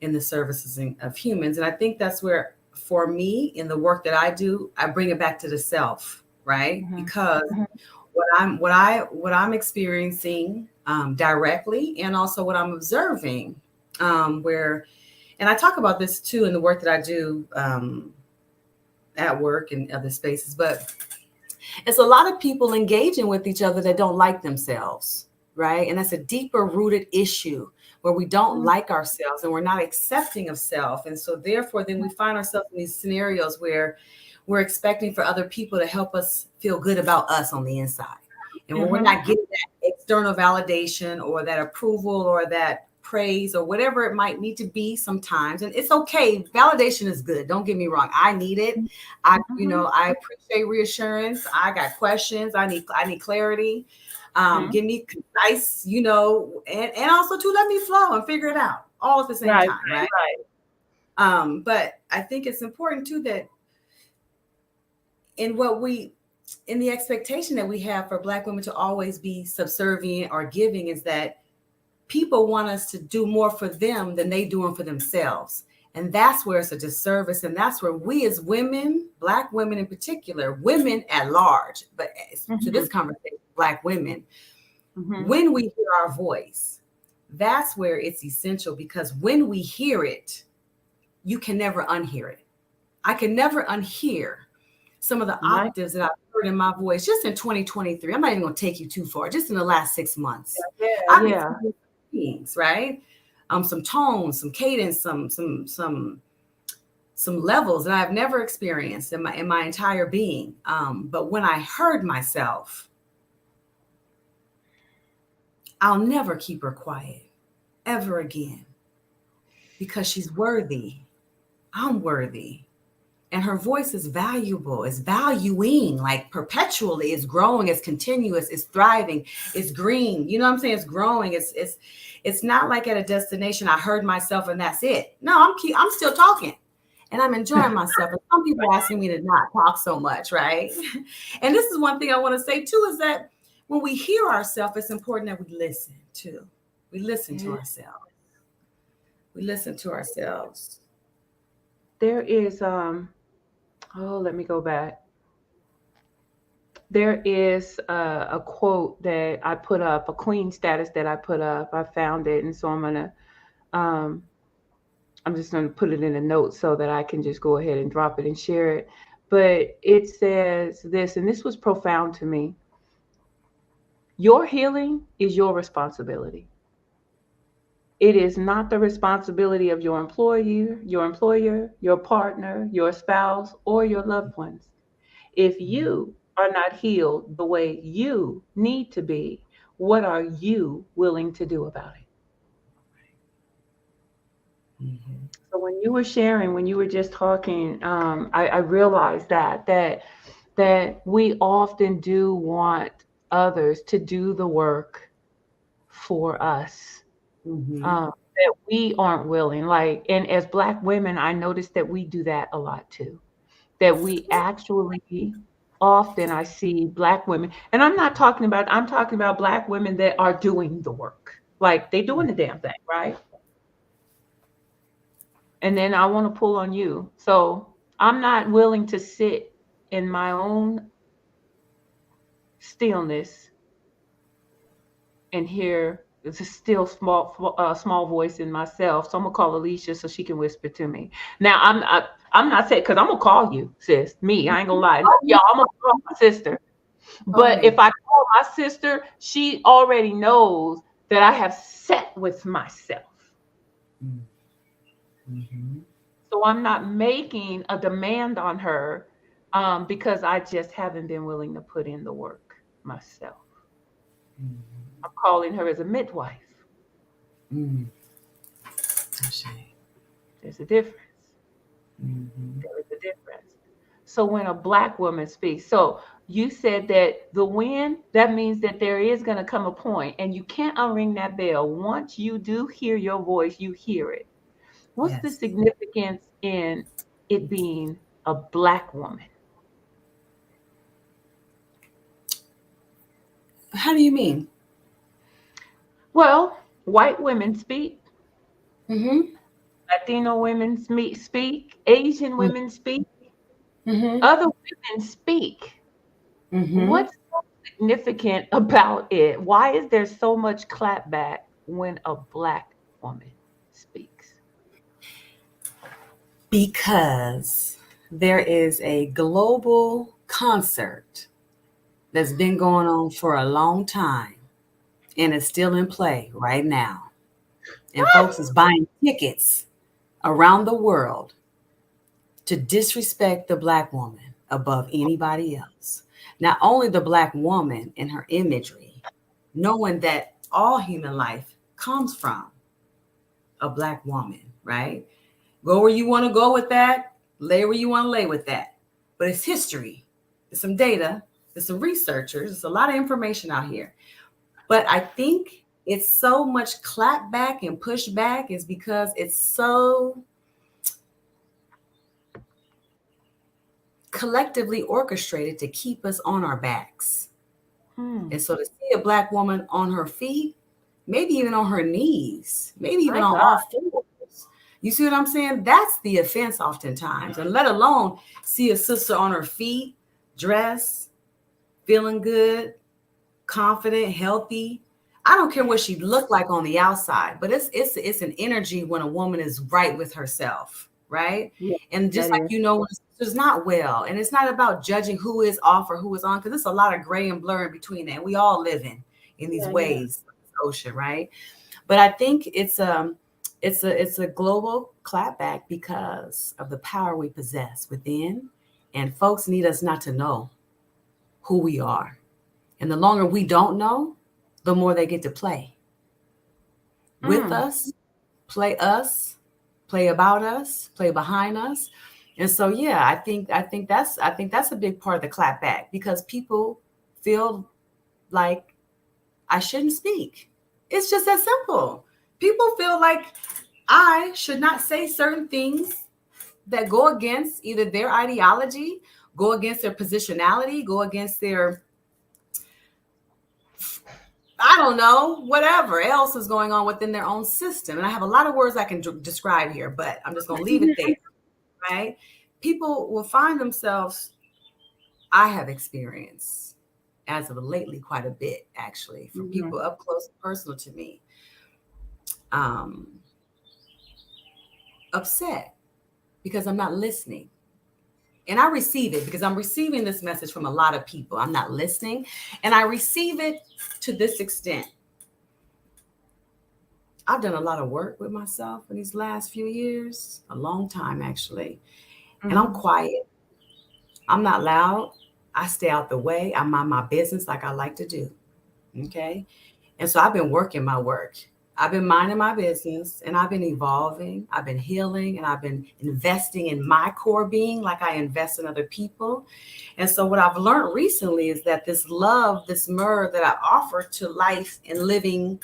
in the services of humans. And I think that's where, for me, in the work that I do, I bring it back to the self, right? Mhm. Because Mhm. what I'm experiencing directly, and also what I'm observing, where, and I talk about this too in the work that I do at work and other spaces, but it's a lot of people engaging with each other that don't like themselves, right? And that's a deeper rooted issue where we don't Mhm. like ourselves and we're not accepting of self. And so therefore then we find ourselves in these scenarios where we're expecting for other people to help us feel good about us on the inside. And when we're Mhm. not getting that external validation or that approval or that praise or whatever it might need to be sometimes, and it's okay, validation is good, don't get me wrong, I need it. Mhm. I appreciate reassurance. I got questions. I need clarity. Mhm. Give me concise, and also to let me flow and figure it out all at the same Right, time, right? right, right. But I think it's important too that in what we in the expectation that we have for Black women to always be subservient or giving is that people want us to do more for them than they doing for themselves. And that's where it's a disservice. And that's where we as women, Black women in particular, women at large, but to Mhm. this conversation, Black women, Mhm. when we hear our voice, that's where it's essential, because when we hear it, you can never unhear it. I can never unhear some of the Right. octaves that I've heard in my voice just in 2023. I'm not even going to take you too far, just in the last 6 months. Yeah. I've Yeah. experienced things, right? Some tones, some cadence, some levels that I've never experienced in my entire being. But when I heard myself, I'll never keep her quiet ever again, because she's worthy. I'm worthy. And her voice is valuable, it's valuing, like perpetually. It's growing, it's continuous, it's thriving, it's green. You know what I'm saying? It's growing. It's not like at a destination I heard myself and that's it. No, I'm still talking. And I'm enjoying myself. And some people asking me to not talk so much, right? And this is one thing I want to say too, is that when we hear ourselves, it's important that we listen too. We listen to Yeah. ourselves. We listen to ourselves. There is oh, let me go back. There is a quote that I put up, a queen status that I put up. I found it, and so um, I'm just gonna put it in a note so that I can just go ahead and drop it and share it. But it says this, and this was profound to me. Your healing is your responsibility. It is not the responsibility of your employer, your partner, your spouse, or your loved ones. If you are not healed the way you need to be, what are you willing to do about it? Mhm. So when you were sharing, when you were just talking, I realized that we often do want others to do the work for us. Mhm. That we aren't willing. Like, and as Black women, I noticed that we do that a lot too. That we actually often I see Black women, and I'm talking about Black women that are doing the work. Like they doing the damn thing, right? And then I want to pull on you. So I'm not willing to sit in my own stillness and hear it's a still small voice in myself. So I'm gonna call Alicia so she can whisper to me. Now I'm not saying because I'm gonna call you, sis. Me, I ain't gonna lie. Call Y'all, me. I'm gonna call my sister. Call But if me. I call my sister, she already knows that I have sat with myself. Mhm. So I'm not making a demand on her because I just haven't been willing to put in the work myself. Mhm. I'm calling her as a midwife. Mm. Touché. There's a difference. Mhm. There is a difference. So when a Black woman speaks, so you said that the win, that means that there is going to come a point, and you can't unring that bell. Once you do hear your voice, you hear it. What's the Yes. significance in it being a Black woman? How do you mean? Well, white women speak, Mhm. Latino women speak, Asian women speak, Mhm. other women speak. Mhm. What's so significant about it? Why is there so much clapback when a Black woman speaks? Because there is a global concert that's been going on for a long time, and it's still in play right now. And folks is buying tickets around the world to disrespect the Black woman above anybody else. Not only the Black woman in her imagery, knowing that all human life comes from a Black woman, right? Go where you want to go with that, lay where you want to lay with that. But it's history, there's some data, there's some researchers, there's a lot of information out here. But I think it's so much clapback and pushback is because it's so collectively orchestrated to keep us on our backs. Hmm. And so to see a Black woman on her feet, maybe even on her knees, maybe even My on God. all fours, You see what I'm saying? That's the offense oftentimes. And let alone see a sister on her feet, dressed, feeling good, confident, healthy. I don't care what she looked like on the outside, but it's an energy when a woman is right with herself, right? Yeah, And just that like is. when it's not well, and it's not about judging who is off or who is on, because there's a lot of gray and blur in between that. We all live in these Yeah, yeah. waves of this ocean, right? But I think it's a global clapback because of the power we possess within, and folks need us not to know who we are. And the longer we don't know, the more they get to play with Mm, us, play about us, play behind us. And so yeah, I think that's a big part of the clapback because people feel like I shouldn't speak. It's just that simple. People feel like I should not say certain things that go against either their ideology, go against their positionality, go against their, I don't know, whatever else is going on within their own system. And I have a lot of words I can describe here, but I'm just going to leave it there, right? People will find themselves, I have experienced as of lately quite a bit, actually, from mhm, people up close and personal to me, um, upset because I'm not listening. And I receive it because I'm receiving this message from a lot of people. I'm not listening. And I receive it to this extent. I've done a lot of work with myself in these last few years, a long time actually. And I'm mhm. quiet. I'm not loud. I stay out the way. I mind my business like I like to do. Okay. And so I've been working my work. I've been minding my business and I've been evolving. I've been healing and I've been investing in my core being like I invest in other people. And so what I've learned recently is that this love, this myrrh that I offer to life and living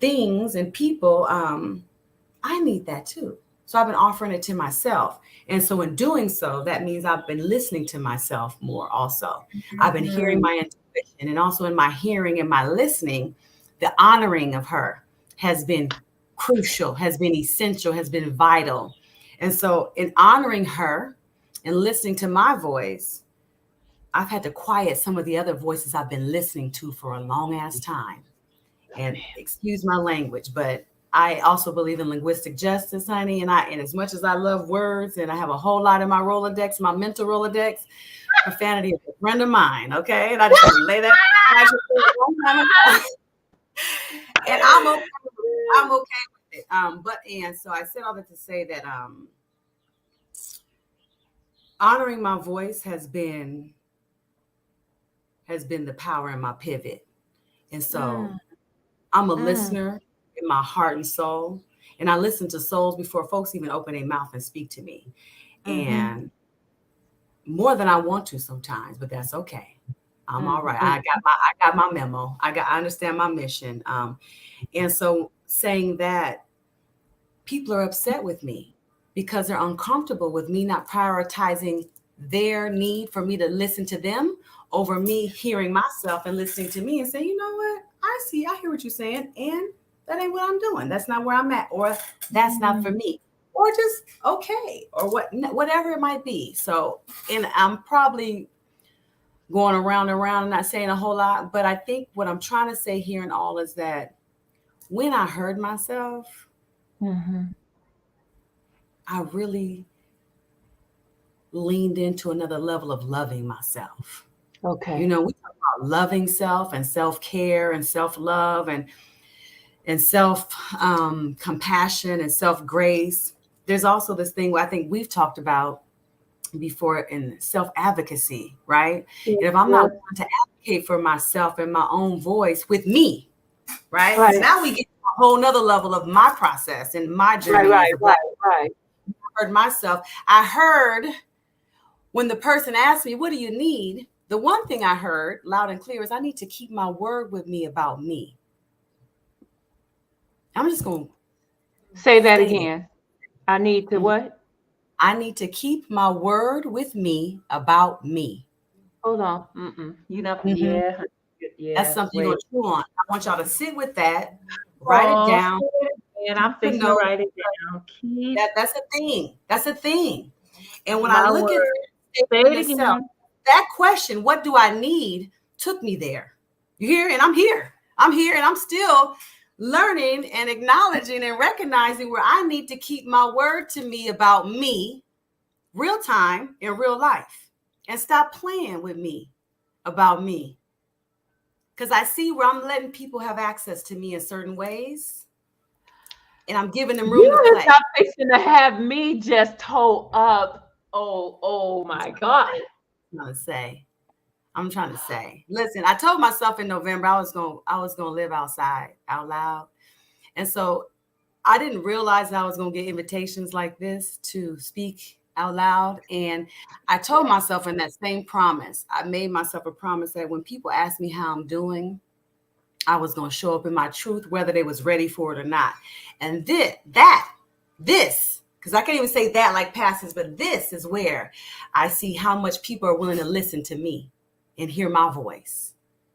things and people, I need that too. So I've been offering it to myself. And so in doing so, that means I've been listening to myself more also. I've been hearing Mm, my intuition, and also in my hearing and my listening, the honoring of her has been crucial, has been essential, has been vital. And so in honoring her and listening to my voice, I've had to quiet some of the other voices I've been listening to for a long ass time. And excuse my language, but I also believe in linguistic justice, honey. And as much as I love words and I have a whole lot in my Rolodex, my mental Rolodex, profanity is a friend of mine. Okay. And I just want to lay that one time ago. And I'm okay with it. But and so I said all that to say that honoring my voice has been the power in my pivot. And so mm, I'm a mm, listener in my heart and soul. And I listen to souls before folks even open their mouth and speak to me. mhm, And more than I want to sometimes, but that's okay. I'm all mm, right. mm, I got my memo. I understand my mission. And so saying that people are upset with me because they're uncomfortable with me not prioritizing their need for me to listen to them over me hearing myself and listening to me and saying, you know what? I hear what you're saying. And that ain't what I'm doing. That's not where I'm at. Or that's not for mm. me. Or just okay. Or whatever it might be. So, and I'm probably going around and around and not saying a whole lot. But I think what I'm trying to say here and all is that when I heard myself, Mhm. I really leaned into another level of loving myself. Okay. We talk about loving self and self-care and self-love and self compassion and self-grace. There's also this thing where I think we've talked about before in self-advocacy, right? Yes, And if I'm not yes. willing to advocate for myself and my own voice with me, right? Because Right, now we get to a whole nother level of my process and my right, journey as right, a right, Black. right. I heard myself. I heard when the person asked me, what do you need? The one thing I heard loud and clear is I need to keep my word with me about me. I'm just going to Say that state it. again. I need to Mhm. what? I need to keep my word with me about me. Hold on. Mm-mm. You know, Mhm. yeah, That's yeah. something you're going Wait. to chew on. I want y'all to sit with that, write it Oh, down, say it and I'm To fixing to know write it down. Keep that's a thing. That's a thing. And when I my look at word. that Say statement it itself, again. that question, what do I need, took me there. You hear? And I'm here. I'm here and I'm still learning and acknowledging and recognizing where I need to keep my word to me about me, real time in real life, and stop playing with me about me. Because I see where I'm letting people have access to me in certain ways and I'm giving them room to You is play. not fixing to have me just toe up. Oh I'm my trying to God. say. I'm trying to say. I'm trying to say. Listen, I told myself in November I was gonna live outside out loud. And so I didn't realize I was gonna get invitations like this to speak out loud. And I told Yeah. myself in that same promise, I made myself a promise that when people ask me how I'm doing, I was going to show up in my truth, whether they was ready for it or not. And this, because I can't even say that like passes, but this is where I see how much people are willing to listen to me and hear my voice.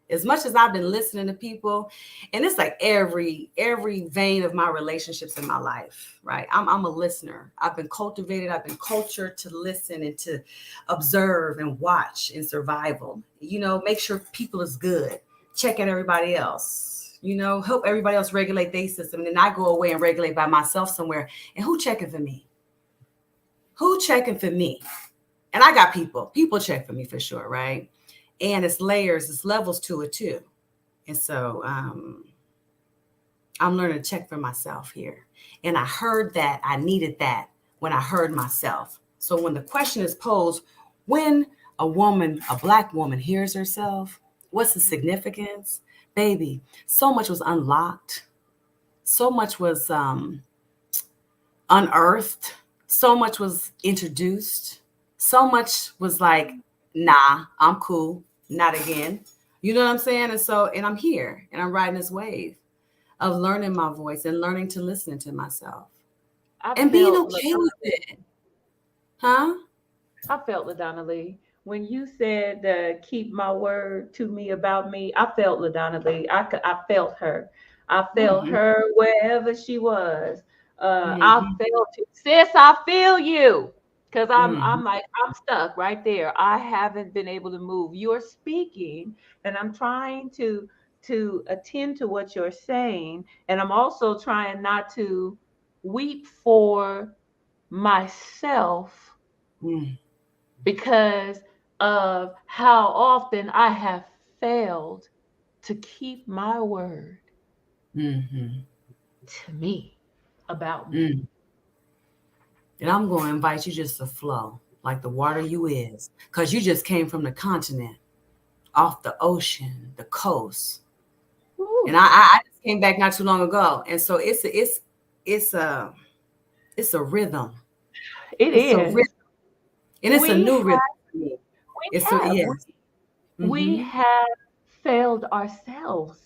As much as I've been listening to people, and it's like every vein of my relationships in my life, right? I'm a listener. I've been cultivated, I've been cultured to listen and to observe and watch in survival. Make sure people is good, check at everybody else, help everybody else regulate their system. And then I go away and regulate by myself somewhere. And who checking for me? Who checking for me? And I got people check for me for sure, right? And it's layers, it's levels to it too. And so I'm learning to check for myself here. And I heard that I needed that when I heard myself. So when the question is posed, when a black woman hears herself, what's the significance? Baby, so much was unlocked. So much was unearthed. So much was introduced. So much was like, nah, I'm cool. Not again. You know what I'm saying? And I'm here and I'm riding this wave of learning my voice and learning to listen to myself I and being felt okay with it. Huh? I felt LaDonna Lee. When you said keep my word to me about me, I felt LaDonna Lee. I felt her. I felt Mm-hmm. her wherever she was. I Mm-hmm. felt it. Sis, I feel you. Cause Mm-hmm. I'm like, I'm stuck right there. I haven't been able to move. You're speaking, and I'm trying to attend to what you're saying. And I'm also trying not to weep for myself because of how often I have failed to keep my word Mm-hmm. to me about me. Mm. And I'm going to invite you just to flow like the water you is, because you just came from the continent, off the ocean, the coast. And Woo. I just came back not too long ago. And so it's a it's a rhythm. It It's a is. rhythm. And it's a We new have, rhythm for me. we It's a have, we, yes. we Mm-hmm. have failed ourselves.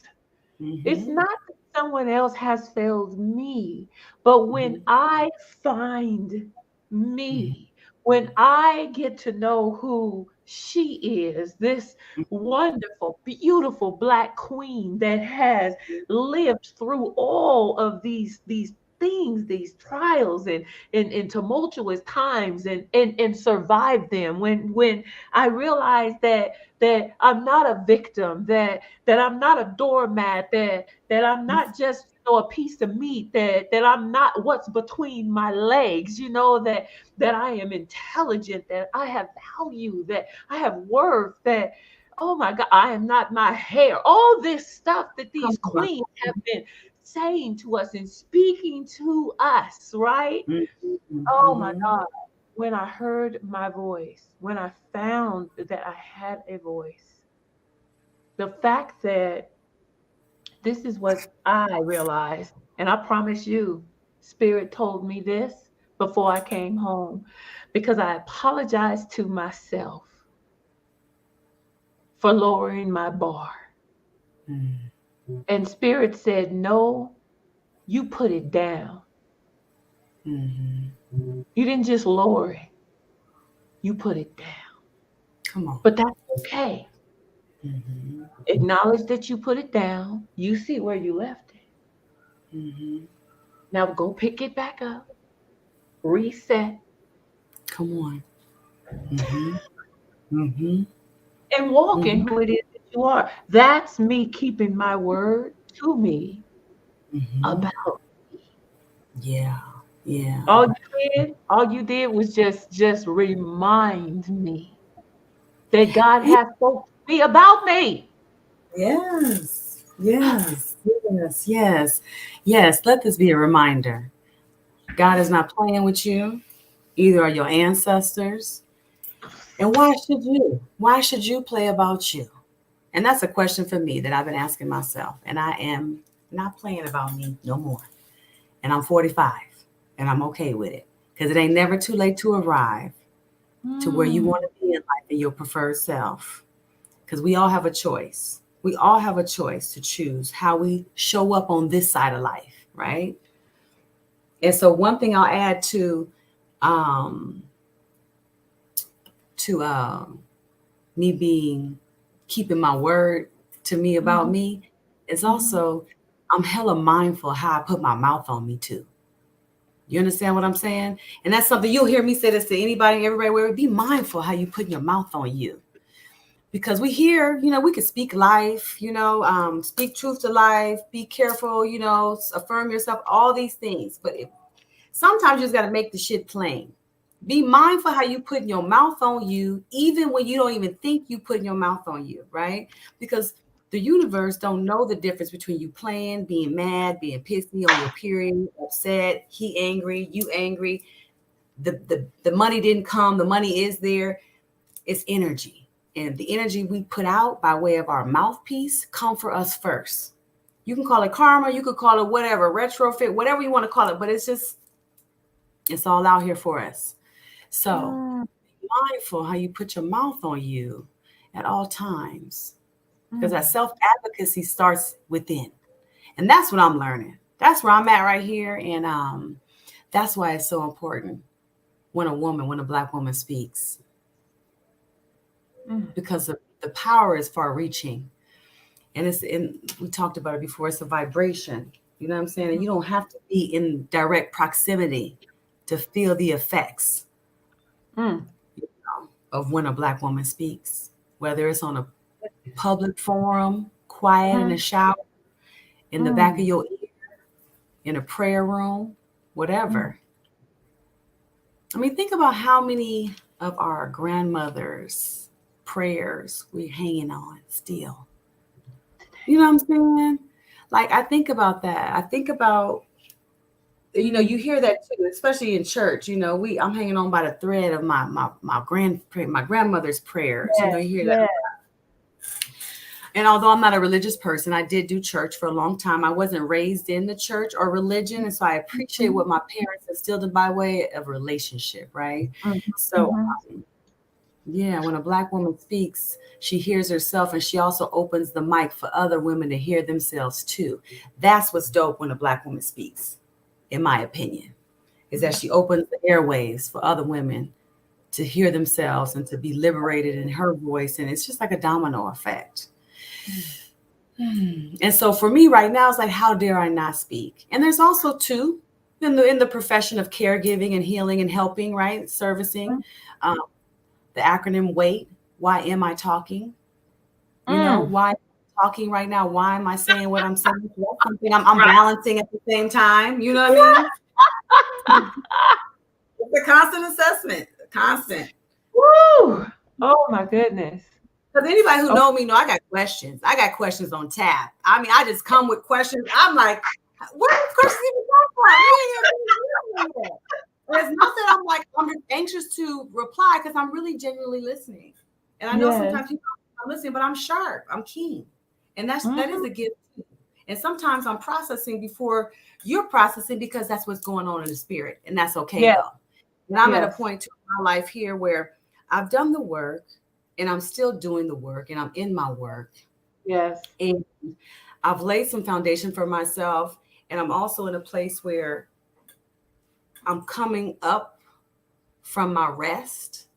It's Mm-hmm. not that someone else has failed me, but when Mm-hmm. I find me, when I get to know who she is, this wonderful, beautiful black queen that has lived through all of these things, these trials and tumultuous times and survived them. When I realized that I'm not a victim, that I'm not a doormat, that I'm not just a piece of meat, that I'm not what's between my legs, that I am intelligent, that I have value, that I have worth, that oh my God, I am not my hair. All this stuff that Come these on. queens have been saying to us and speaking to us, right? Mm-hmm. Oh my Mm-hmm. God. When I heard my voice, when I found that I had a voice, the fact that this is what I realized, and I promise you, Spirit told me this before I came home because I apologized to myself for lowering my bar. And Spirit said, no, you put it down. Mm-hmm. You didn't just lower it, you put it down. Come on. But that's okay. Mm-hmm. Acknowledge that you put it down. You see where you left it. Mm-hmm. Now go pick it back up, reset, Come on. Mm-hmm. Mm-hmm. and walk in Mm-hmm. who it is that you are. That's me keeping my word to me Mm-hmm. about Yeah. Yeah. all you did was just remind me that God Yeah. has spoke to me about me. Yes. Yes. Yes. Yes. Yes. Let this be a reminder. God is not playing with you. Either are your ancestors. And why should you? Why should you play about you? And that's a question for me that I've been asking myself. And I am not playing about me no more. And I'm 45 and I'm okay with it because it ain't never too late to arrive to where you Mm, want to be in life and your preferred self. Because we all have a choice. We all have a choice to choose how we show up on this side of life, right? And so one thing I'll add um, to me being keeping my word to me about mhm, me is mhm. also I'm hella mindful how I put my mouth on me too. You understand what I'm saying? And that's something you'll hear me say this to anybody, everybody, where be mindful how you put your mouth on you. Because we hear, we could speak life, speak truth to life, be careful, affirm yourself, all these things. But sometimes you just got to make the shit plain. Be mindful how you put your mouth on you, even when you don't even think you putting your mouth on you, right? Because the universe don't know the difference between you playing, being mad, being pissy on your period, upset, he angry, you angry. The money didn't come, the money is there. It's energy. And the energy we put out by way of our mouthpiece come for us first. You can call it karma, you could call it whatever, retrofit, whatever you want to call it, but it's all out here for us. So Mm, be mindful how you put your mouth on you at all times. Because that mm, self-advocacy starts within. And that's what I'm learning. That's where I'm at right here. And that's why it's so important when a Black woman speaks, mm, because the power is far reaching. And we talked about it before, it's a vibration. You know what I'm saying? And you don't have to be in direct proximity to feel the effects mm, of when a Black woman speaks, whether it's on a public forum, quiet in a mm, shower, in the back of mm, your ear, in a prayer room, mm. whatever. I mean, think about how many of our grandmothers' prayers we're hanging on still. You know what I'm saying? Like, I think about that. I think about, you hear that too, especially in church. I'm hanging on by the thread of my grandmother's prayers. Yes, You hear that. yes. And although I'm not a religious person, I did do church for a long time. I wasn't raised in the church or religion. And so I appreciate Mhm, what my parents instilled in by way of relationship, right? mhm, So, mhm. yeah, when a Black woman speaks, she hears herself and she also opens the mic for other women to hear themselves too. That's what's dope when a Black woman speaks, in my opinion, is that she opens the airwaves for other women to hear themselves and to be liberated in her voice. And it's just like a domino effect. Mm, And so for me right now, it's like, how dare I not speak? And there's also too in the profession of caregiving and healing and helping, right? Servicing, mm, um, the acronym WAIT. Why am I talking? mm. Why am I talking right now? Why am I saying what I'm saying? So that's something I'm Right. balancing at the same time. You know what I mean? It's a constant assessment, constant. Woo! Oh my goodness. Because anybody who Oh, know me know I got questions. I got questions on tap. I mean, I just come with questions. I'm like, where these questions even come from? You ain't even been yet. It's not that I'm just anxious to reply because I'm really genuinely listening. And I know yes. sometimes people I'm listening, but I'm sharp. I'm keen. And that is Mhm. a gift. And sometimes I'm processing before you're processing because that's what's going on in the spirit. And that's okay Yes, though. And I'm at a yes, point in my life here where I've done the work and I'm still doing the work and I'm in my work. yes. And I've laid some foundation for myself. And I'm also in a place where I'm coming up from my rest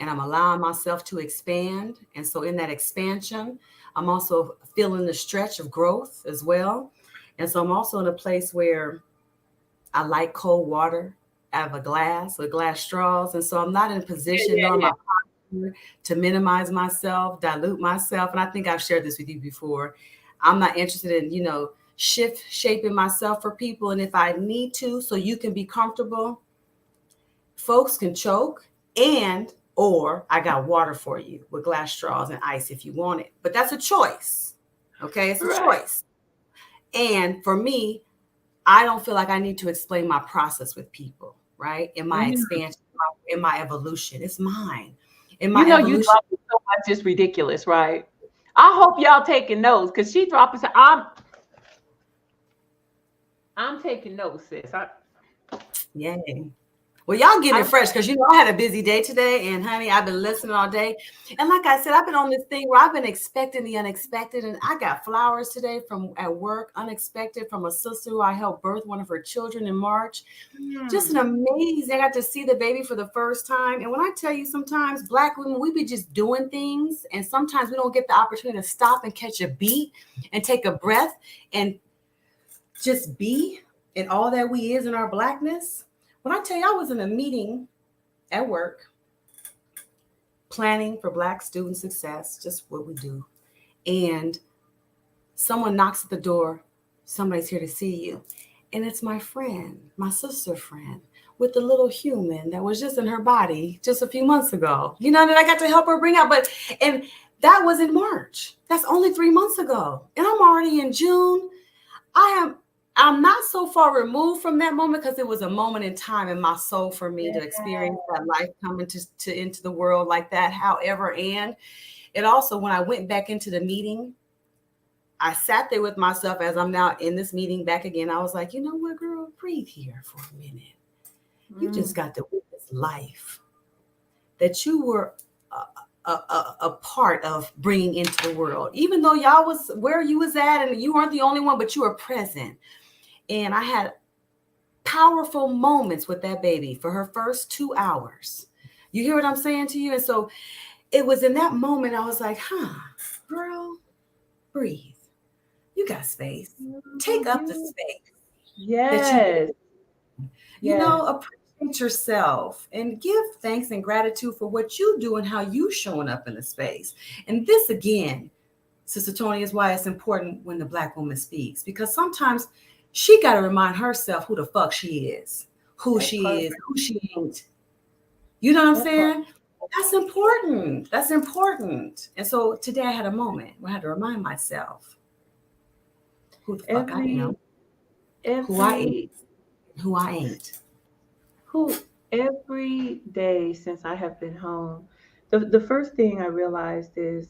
and I'm allowing myself to expand. And so in that expansion, I'm also feeling the stretch of growth as well. And so I'm also in a place where I like cold water out of a glass with glass straws. And so I'm not in a Yeah, position yeah, nor am yeah. I to minimize myself, dilute myself. And I think I've shared this with you before. I'm not interested in, shift shaping myself for people. And if I need to, so you can be comfortable, folks can choke, and or I got water for you with glass straws and ice if you want it. But that's a choice. Okay, it's a Right. choice. And for me, I don't feel like I need to explain my process with people, right? In my Mhm. expansion, in my evolution. It's mine. In You my know, you evolution, dropping so much is ridiculous, right? I hope y'all taking notes because she dropping. I'm taking notes, sis. yay. Well, y'all getting it I fresh because I had a busy day today, and honey, I've been listening all day. And like I said, I've been on this thing where I've been expecting the unexpected, and I got flowers today from at work, unexpected from a sister who I helped birth one of her children in March. Just an mm, amazing. I got to see the baby for the first time. And when I tell you, sometimes Black women, we be just doing things, and sometimes we don't get the opportunity to stop and catch a beat and take a breath and just be in all that we is in our Blackness. When I tell you, I was in a meeting at work planning for Black student success, just what we do. And someone knocks at the door, somebody's here to see you. And it's my friend, my sister friend, with the little human that was just in her body just a few months ago. That I got to help her bring out. And that was in March. That's only 3 months ago. And I'm already in June. I'm not so far removed from that moment because it was a moment in time in my soul for me yeah. to experience that life coming to into the world like that. However, and it also, when I went back into the meeting, I sat there with myself as I'm now in this meeting back again. I was like, you know what, girl, breathe here for a minute. You just Mm, got to witness life that you were a part of bringing into the world. Even though y'all was where you was at and you weren't the only one, but you were present. And I had powerful moments with that baby for her first 2 hours. You hear what I'm saying to you? And so it was in that moment I was like, girl, breathe. You got space. Take up the you- space that you yes, yes. appreciate yourself and give thanks and gratitude for what you do and how you showing up in the space. And this again, Sister Tony, is why it's important when the Black woman speaks, because sometimes she got to remind herself who the fuck she is, That part. who she ain't. You know what I'm That part. saying? That's important. That's important. And so today I had a moment where I had to remind myself who the fuck I am, Every who I am, every who I ain't. who every day since I have been home, the first thing I realized is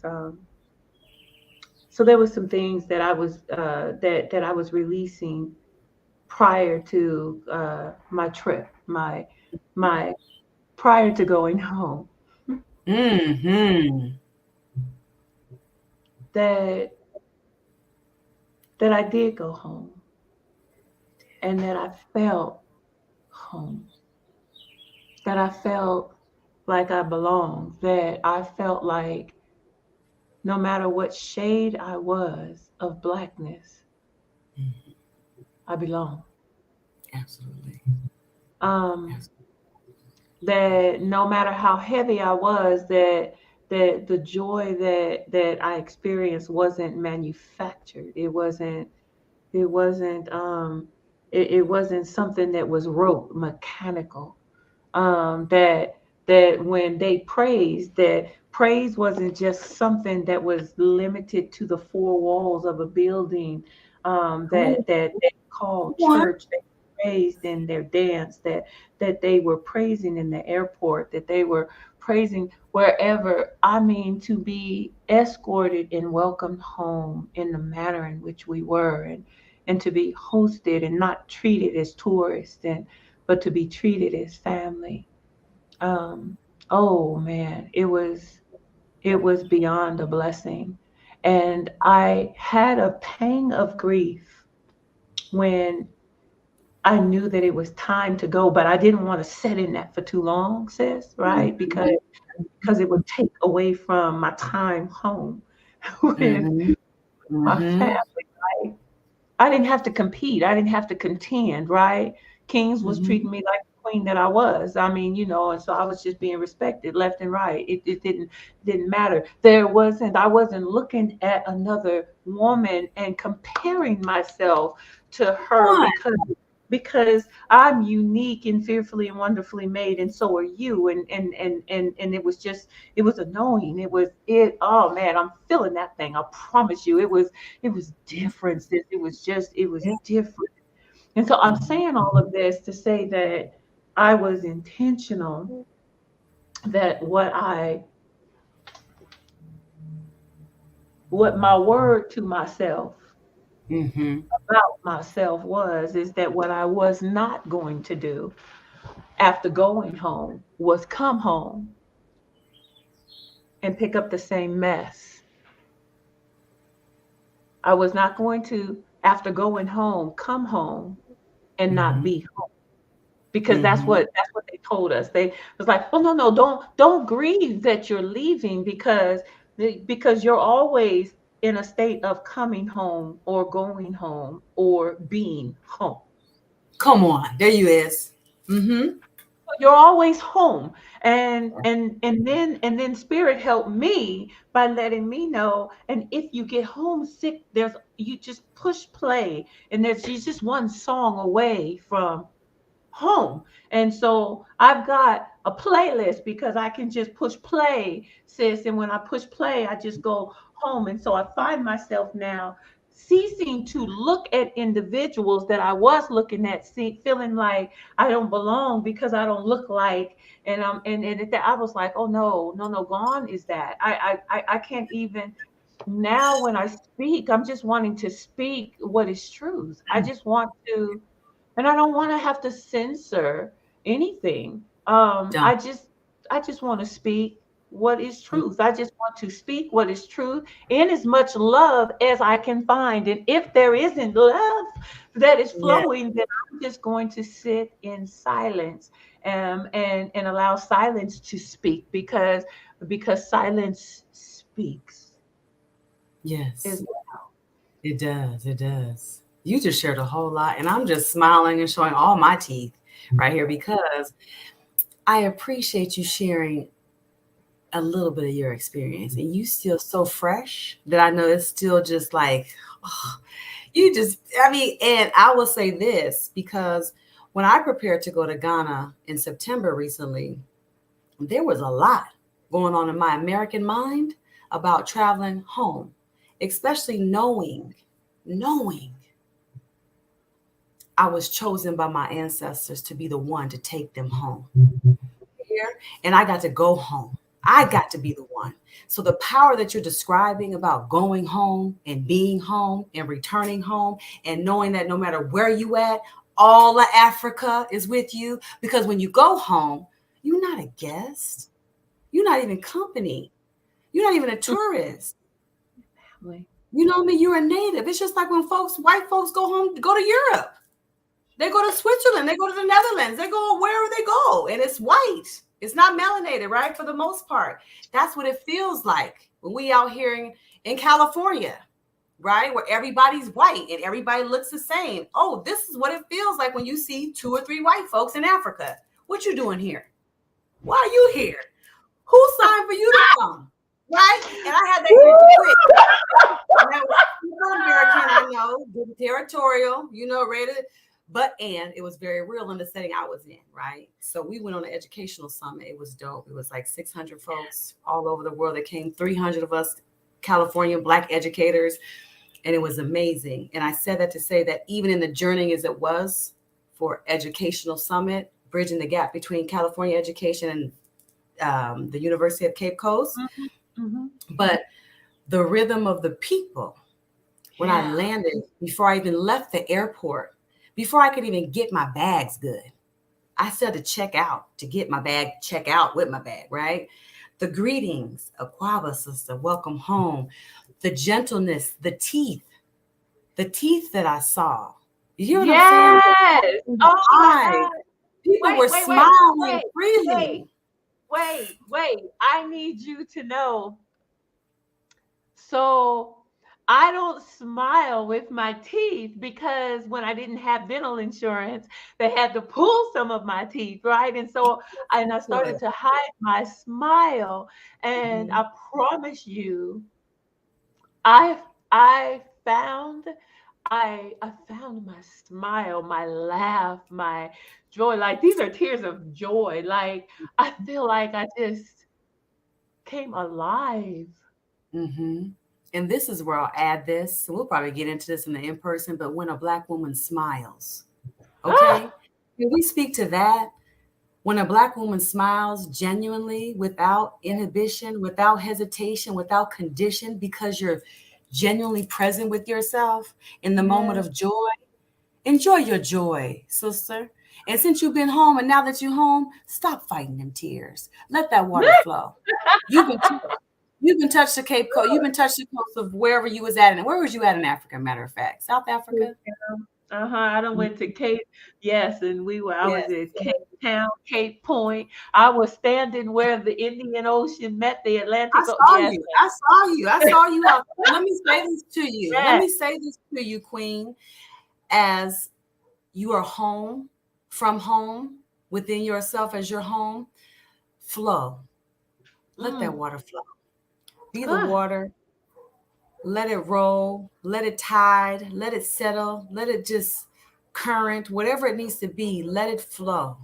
so there was some things that I was that I was releasing prior to my trip, my prior to going home, Mm-hmm. that that I did go home and that I felt home, that I felt like I belonged, that I felt like no matter what shade I was of blackness, I belong. Absolutely. Um, Absolutely. that no matter how heavy I was, that the joy that I experienced wasn't manufactured. It wasn't it wasn't something that was rote, mechanical. That when they praised, that praise wasn't just something that was limited to the four walls of a building, Come on. that they called Come on. church. They praised in their dance, that they were praising in the airport, that they were praising wherever. I mean, to be escorted and welcomed home in the manner in which we were, and to be hosted and not treated as tourists, and but to be treated as family. um, oh man, it was beyond a blessing. And I had a pang of grief when I knew that it was time to go, but I didn't want to sit in that for too long, sis, right? Because it would take away from my time home with Mm-hmm. my Mm-hmm. family. I didn't have to compete. I didn't have to contend, right? Kings was Mm-hmm. treating me like the queen that I was. I mean, and so I was just being respected left and right. It didn't matter. I wasn't looking at another woman and comparing myself to Come her on. because I'm unique and fearfully and wonderfully made, and so are you. And it was annoying. Oh man, I'm feeling that thing. I promise you. It was different. It was Yeah. different. And so I'm Mhm. saying all of this to say that I was intentional, that what my word to myself Mhm. about myself is that what I was not going to do after going home was come home and pick up the same mess. I was not going to, after going home, come home and not Mhm. be home. Because Mhm. that's what they told us. They was like, oh no, no, don't grieve that you're leaving because you're always in a state of coming home or going home or being home. Come on. There you is. Mhm. You're always home. And then spirit helped me by letting me know. And if you get homesick, you just push play, and there's you just one song away from home. And so I've got a playlist because I can just push play, sis. And when I push play, I just go home. And so I find myself now ceasing to look at individuals that I was looking at, feeling like I don't belong because I don't look like. And at that I was like, oh no, no, no, gone is that. I can't even. Now when I speak, I'm just wanting to speak what is truth. I just want to, and I don't want to have to censor anything. Don't. I just want to speak what is truth. I just want to speak what is truth in as much love as I can find. And if there isn't love that is Yeah. flowing, then I'm just going to sit in silence, and allow silence to speak, because silence speaks Yes. is. It does. It does. You just shared a whole lot, and I'm just smiling and showing all my teeth right here because I appreciate you sharing a little bit of your experience, and you still so fresh that I know it's still just like, oh, you just, I mean, and I will say this because when I prepared to go to Ghana in September recently, there was a lot going on in my American mind about traveling home, especially knowing I was chosen by my ancestors to be the one to take them home here, and I got to go home. I got to be the one. So the power that you're describing about going home and being home and returning home and knowing that no matter where you at, all of Africa is with you, because when you go home, you're not a guest. You're not even company. You're not even a tourist. Family. You know what I mean? You're a native. It's just like when white folks go home, go to Europe. They go to Switzerland. They go to the Netherlands. They go wherever they go. And it's white. It's not melanated, right? For the most part. That's what it feels like when we out here in California, right? Where everybody's white and everybody looks the same. Oh, this is what it feels like when you see 2 or 3 white folks in Africa. What you doing here? Why are you here? Who signed for you to come? Right? And I had that energy quick. And that was super American, I know, territorial, ready. And it was very real in the setting I was in, right? So we went on an educational summit. It was dope. It was like 600 folks all over the world that came, 300 of us California Black educators, and it was amazing. And I said that to say that even in the journey as it was for educational summit, bridging the gap between California education and the University of Cape Coast, Mm-hmm. but the rhythm of the people when I Yeah. landed, before I even left the airport, before I could even get my bags good, I said to check out, to get my bag, check out with my bag, right? The greetings, Aquaba sister, welcome home, the gentleness, the teeth that I saw. You hear what I'm saying? Yes. In the Oh my eyes, God. people Wait, were wait, wait, smiling wait, wait, freely. wait. I need you to know. So I don't smile with my teeth because when I didn't have dental insurance, they had to pull some of my teeth, right? And so, and I started Good. to hide my smile. And Mhm. I promise you, I I found I found my smile, my laugh, my joy. Like these are tears of joy. Like I feel like I just came alive. Mm-hmm. And this is where I'll add this. We'll probably get into this in the in person, but when a Black woman smiles, Ah! okay? Can we speak to that? When a Black woman smiles genuinely, without inhibition, without hesitation, without condition, because you're genuinely present with yourself in the moment Yes. of joy, enjoy your joy, sister. And since you've been home and now that you're home, stop fighting them tears. Let that water flow. You've been you've been touched the Cape Coast. You've been touched the coast of wherever you was at. And where was you at in Africa? Matter of fact, South Africa. Uh-huh. I done went to Cape, yes, and I was Yes. at Cape Town, Cape Point. I was standing where the Indian Ocean met the I Atlantic. saw Yes, you. I saw you. I saw you out there. Let me say this to you. Let yes. me say this to you, Queen. As you are home, from home, within yourself as your home, flow. Let that Mm. water flow. Be the Ah, water. Let it roll. Let it tide. Let it settle. Let it just current, whatever it needs to be. Let it flow.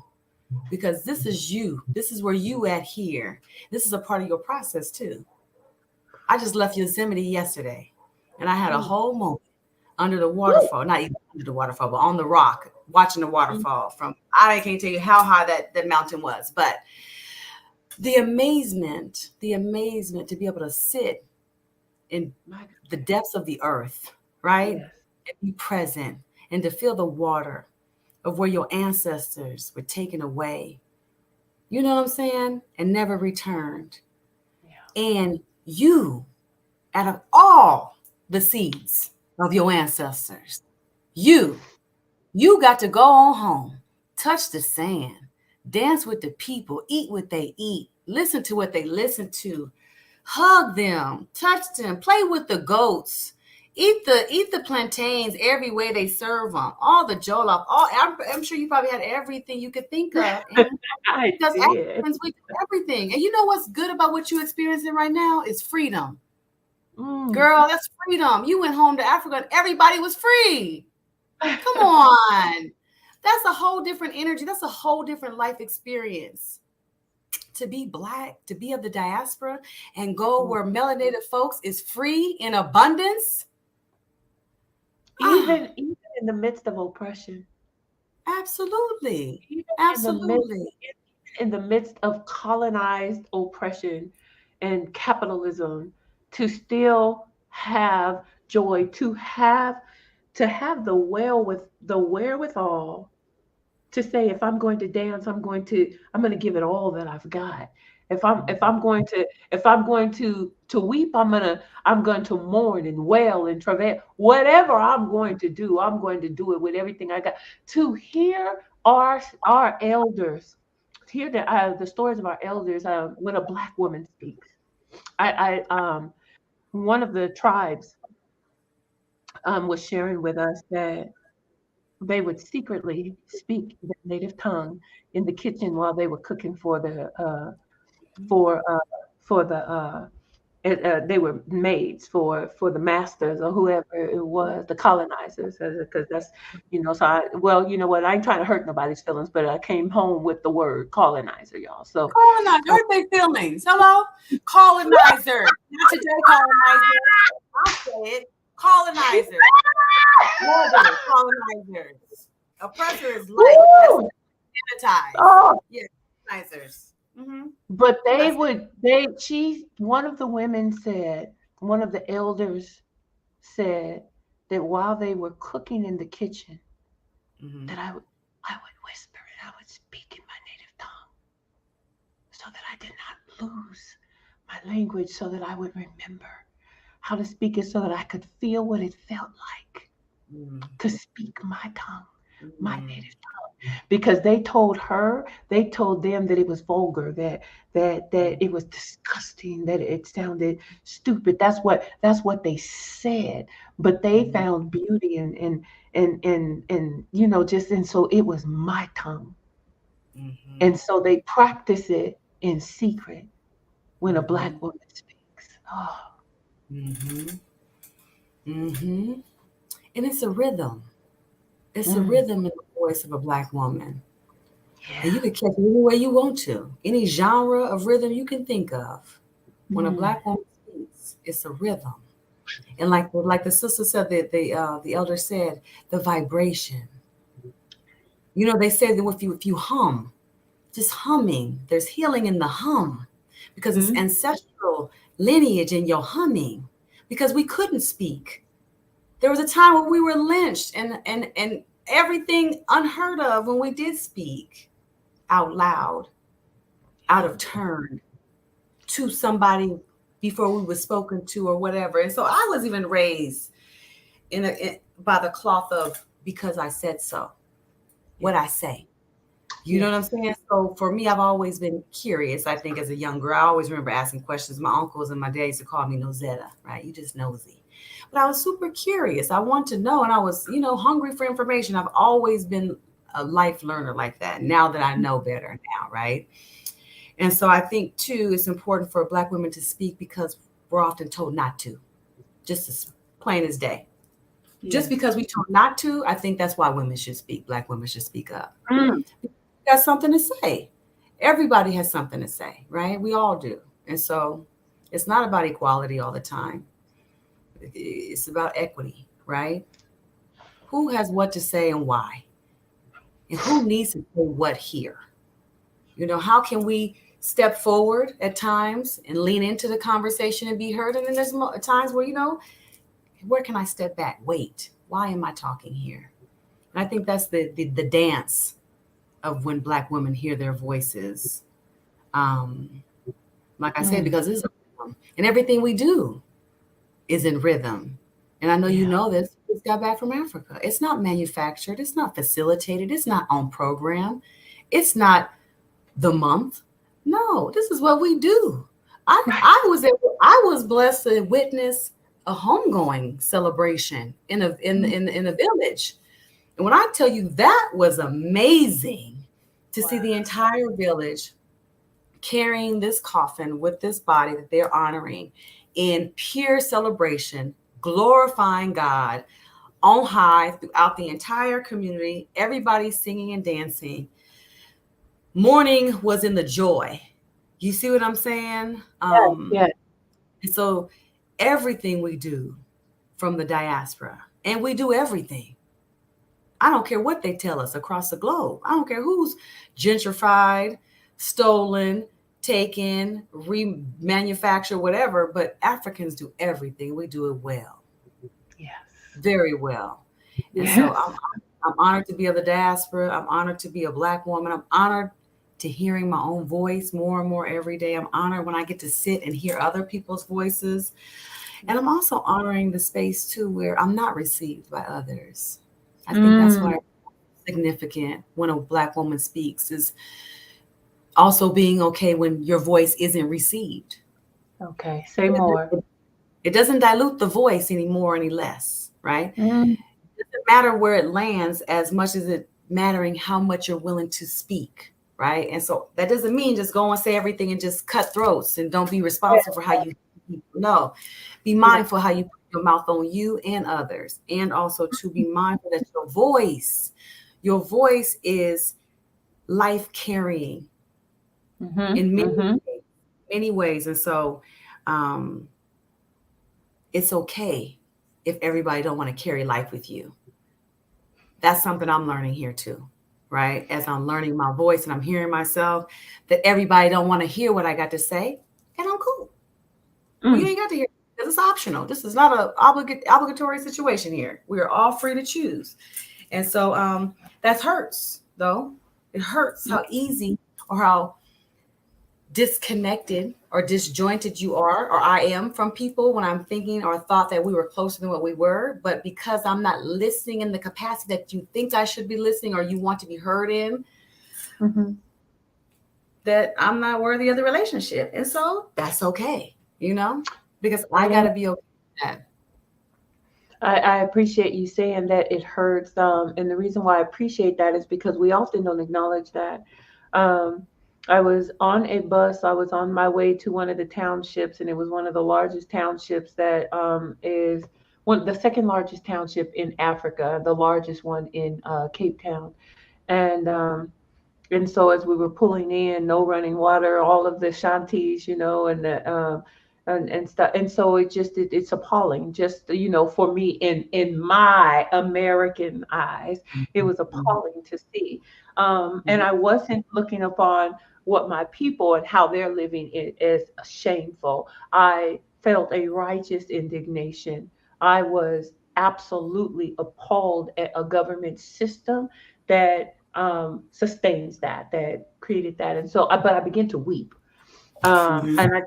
Because this is you. This is where you at here. This is a part of your process too. I just left Yosemite yesterday, and I had a mm. whole moment under the Woo! waterfall, not even under the waterfall, but on the rock, watching the Mm. waterfall from, I can't tell you how high that mountain was, but the amazement to be able to sit in My God. the depths of the earth, right? Yes. And be present and to feel the water of where your ancestors were taken away. You know what I'm saying? And never returned. Yeah. And you, out of all the seeds of your ancestors, you You got to go on home, touch the sand, dance with the people, eat what they eat, listen to what they listen to, hug them, touch them, play with the goats, eat the plantains every way they serve them, all the jollof. All I'm sure you probably had everything you could think of, and I because did. Africans we do everything. And you know what's good about what you're experiencing right now is freedom, Mm. girl. That's freedom. You went home to Africa and everybody was free. Come on. That's a whole different energy. That's a whole different life experience. To be Black, to be of the diaspora and go Mm. where melanated folks is free in abundance. Ah, Even in the midst of oppression, absolutely. even in the midst Absolutely. in the midst of colonized oppression and capitalism, to still have joy, to have the wherewithal to say, if I'm going to dance, I'm going to give it all that I've got. If I'm going to weep, I'm going to mourn and wail and travail. Whatever I'm going to do, I'm going to do it with everything I got. To hear our elders, to hear the stories of our elders, when a Black woman speaks. I one of the tribes was sharing with us that they would secretly speak their native tongue in the kitchen while they were cooking for for the they were maids for the masters or whoever it was, the colonizers, because that's, so well, you know what, I ain't trying to hurt nobody's feelings, but I came home with the word colonizer, y'all. So Colonizer, uh, hurt their feelings. Hello? Colonizer. Not today, colonizer. I'll say it. Colonizer. Global colonizers. Oppressor is light. That's woo! sanitized. Oh, Yeah, colonizers. Mm-hmm. but That's it. one of the women said, one of the elders said that while they were cooking in the kitchen, Mm-hmm. that I would whisper and I would speak in my native tongue so that I did not lose my language, so that I would remember how to speak it, so that I could feel what it felt like to speak my tongue, my Mm-hmm. native tongue. because they told them that it was vulgar, that it was disgusting, that it sounded stupid. That's what they said. But they Mhm. found beauty and just, and so it was my tongue. Mhm. And so they practice it in secret when a Mhm. black woman speaks. Oh, Mhm. Mhm. And it's a rhythm. It's a mm, rhythm in the voice of a black woman. And you yeah. can catch it any way you want to. Any genre of rhythm you can think of. When a Mm, black woman speaks, it's a rhythm. And like the sister said, the elder said, the vibration. They say that if you hum, just humming, there's healing in the hum because it's mm, ancestral lineage in your humming. Because we couldn't speak. There was a time where we were lynched and everything unheard of when we did speak out loud, out of turn to somebody before we were spoken to or whatever. And so I was even raised by the cloth of because I said so, what I yes. say. You know what I'm Yes. saying? So for me, I've always been curious. I think as a young girl, I always remember asking questions. My uncles and my dad used to call me Nosetta, right? You just nosy. But I was super curious. I wanted to know, and I was, hungry for information. I've always been a life learner like that. Now that I know better now, right? And so I think too, it's important for Black women to speak because we're often told not to, just as plain as day. Just Yes. because we told not to, I think that's why women should speak. Black women should speak up. Mm, Got something to say. Everybody has something to say, right? We all do. And so it's not about equality all the time. It's about equity, right? Who has what to say and why? And who needs to say what here? How can we step forward at times and lean into the conversation and be heard? And then there's times where, where can I step back? Wait, why am I talking here? And I think that's the dance of when Black women hear their voices. Um, like I said, mm, because it's a rhythm, and everything we do is in rhythm. And I know you yeah. know this. We just got back from Africa. It's not manufactured. It's not facilitated. It's not on program. It's not the month. No, this is what we do. I was blessed to witness a homegoing celebration Mm, in a village. And when I tell you that was amazing to see wow. the entire village carrying this coffin with this body that they're honoring in pure celebration, glorifying God on high throughout the entire community, everybody singing and dancing. Mourning was in the joy. You see what I'm saying? Yes. Yes. And so everything we do from the diaspora, and we do everything. I don't care what they tell us across the globe. I don't care who's gentrified, stolen, taken, remanufactured, whatever, but Africans do everything. We do it well, Yes. very well. And so Yes. I'm honored to be of the diaspora. I'm honored to be a Black woman. I'm honored to hearing my own voice more and more every day. I'm honored when I get to sit and hear other people's voices. And I'm also honoring the space too where I'm not received by others. I think that's Mm, why it's significant when a Black woman speaks is also being okay when your voice isn't received. okay. Say more. It doesn't dilute the voice anymore, any less, right? Mm, It doesn't matter where it lands as much as it mattering how much you're willing to speak, right? And so that doesn't mean just go and say everything and just cut throats and don't be yeah. responsible for how you no. Be Yeah. mindful how you put your mouth on you and others, and also to be mindful that your voice is life carrying Mm-hmm. in Mm-hmm. many ways. And so um, it's okay if everybody don't want to carry life with you. That's something I'm learning here too, right? As I'm learning my voice and I'm hearing myself, that everybody don't want to hear what I got to say, and I'm cool. Well, you Mm, ain't got to hear because it's optional. This is not a obligatory situation here. We are all free to choose. And so that hurts though. It hurts mm, how easy or how disconnected or disjointed you are, or I am from people when I'm thinking or thought that we were closer than what we were. But because I'm not listening in the capacity that you think I should be listening or you want to be heard in, Hmm. that I'm not worthy of the relationship. And so that's okay, you know, because I got Yeah. to be okay with that. I appreciate you saying that it hurts. And the reason why I appreciate that is because we often don't acknowledge that. Um, I was on a bus. I was on my way to one of the townships, and it was one of the largest townships that is the second largest township in Africa, the largest one in Cape Town. And so as we were pulling in, no running water, all of the shanties, and the and stuff, and so it's appalling. Just for me, in my American eyes, it was Mhm, appalling to see. And mhm, I wasn't looking upon what my people and how they're living it as shameful. I felt a righteous indignation. I was absolutely appalled at a government system that sustains that created that. And so, but I began to weep, mhm, and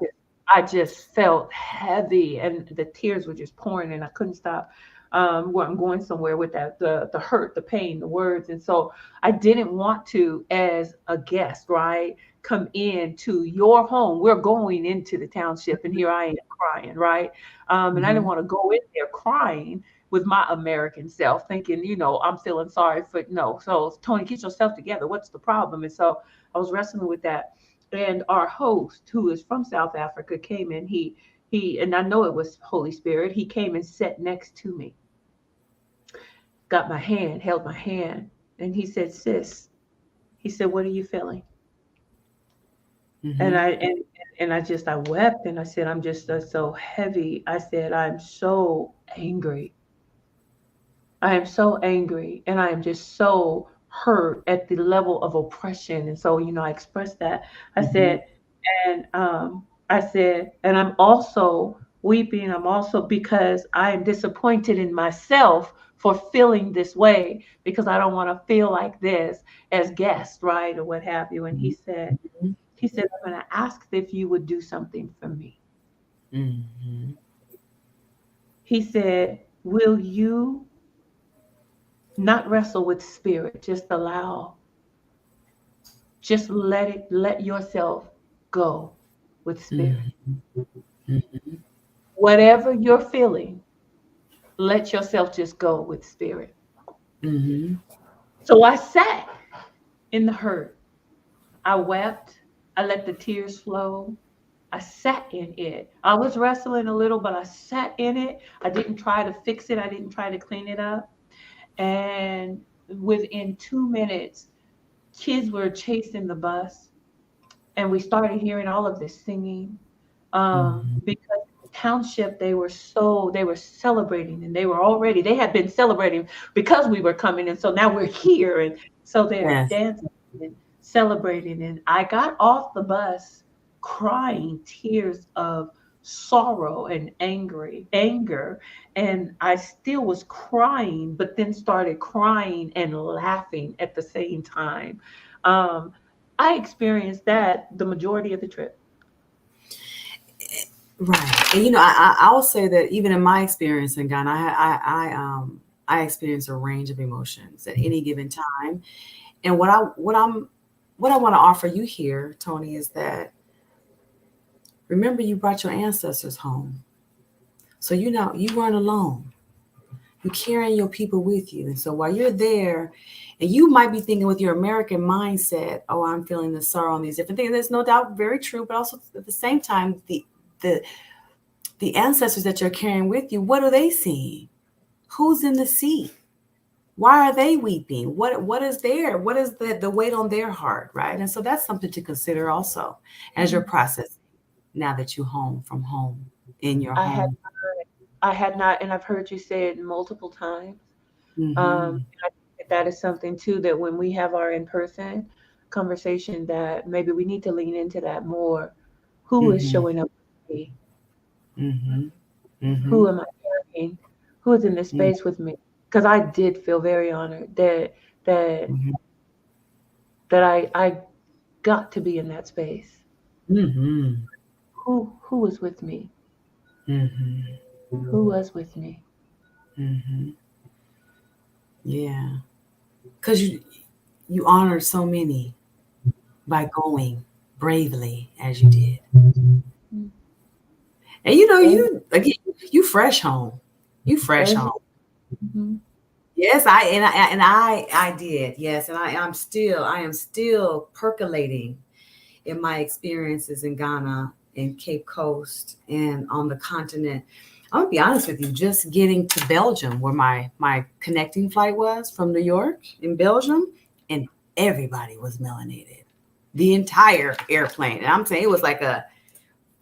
I just felt heavy, and the tears were just pouring, and I couldn't stop. Where I'm going somewhere with that, the hurt, the pain, the words, and so I didn't want to, as a guest, right, come into your home. We're going into the township, and here I am crying, right, and I didn't mhm, want to go in there crying with my American self, thinking, I'm feeling sorry for no. So Tony, get yourself together. What's the problem? And so I was wrestling with that, and our host, who is from South Africa, came in. He and I know it was Holy Spirit. He came and sat next to me, got my hand, held my hand, and he said, "Sis," he said, "what are you feeling?" And mhm, I wept, and I said, "I'm just so heavy." I said, "I'm so angry. I am so angry, and I am just so hurt at the level of oppression." And so, I expressed that. I mhm, said, and I'm also weeping. I'm also because I am disappointed in myself for feeling this way, because I don't want to feel like this as guests, right, or what have you. And he mhm, said, he said, "I'm going to ask if you would do something for me." mhm, He said, "Will you not wrestle with spirit? Let yourself go with spirit. mhm, mhm, Whatever you're feeling, let yourself just go with spirit." mhm, So I sat in the hurt. I wept. I let the tears flow. I sat in it. I was wrestling a little, but I sat in it. I didn't try to fix it. I didn't try to clean it up. And within 2 minutes, kids were chasing the bus, and we started hearing all of this singing, mhm. because the township, they were celebrating, and they had been celebrating because we were coming, and so now we're here, and so they're Yes. dancing and celebrating. And I got off the bus crying tears of sorrow and anger, and I still was crying, but then started crying and laughing at the same time. um, I experienced that the majority of the trip. Right. And I'll say that even in my experience in Ghana, I experience a range of emotions at any given time. And what I want to offer you here, Tony, is that remember you brought your ancestors home. So you weren't alone. You're carrying your people with you. And so while you're there, and you might be thinking with your American mindset, oh, I'm feeling the sorrow and these different things. There's no doubt very true, but also at the same time, the the ancestors that you're carrying with you, what are they seeing? Who's in the seat? Why are they weeping? What is the weight on their heart, right? And so that's something to consider also as you're Mhm. processing now that you're home from home in your I had home. I had not, and I've heard you say it multiple times. Mm-hmm. And I think that that is something too, that when we have our in-person conversation, that maybe we need to lean into that more. Who is Mm-hmm. showing up with me? Mm-hmm. Mm-hmm. Who am I carrying? Who is in this space with me? Because I did feel very honored that Mm-hmm. that I got to be in that space. Mm-hmm. who was with me? Mm-hmm. Who was with me? Mm-hmm. Yeah. Because you honored so many by going bravely as you did. Mm. And you know, And you again, you fresh home. You fresh baby, home. mhm. Yes, I did. Yes, and I am still percolating in my experiences in Ghana and Cape Coast and on the continent. I'm gonna be honest with you, just getting to Belgium where my connecting flight was from New York in Belgium, and everybody was melanated. The entire airplane. And I'm saying it was like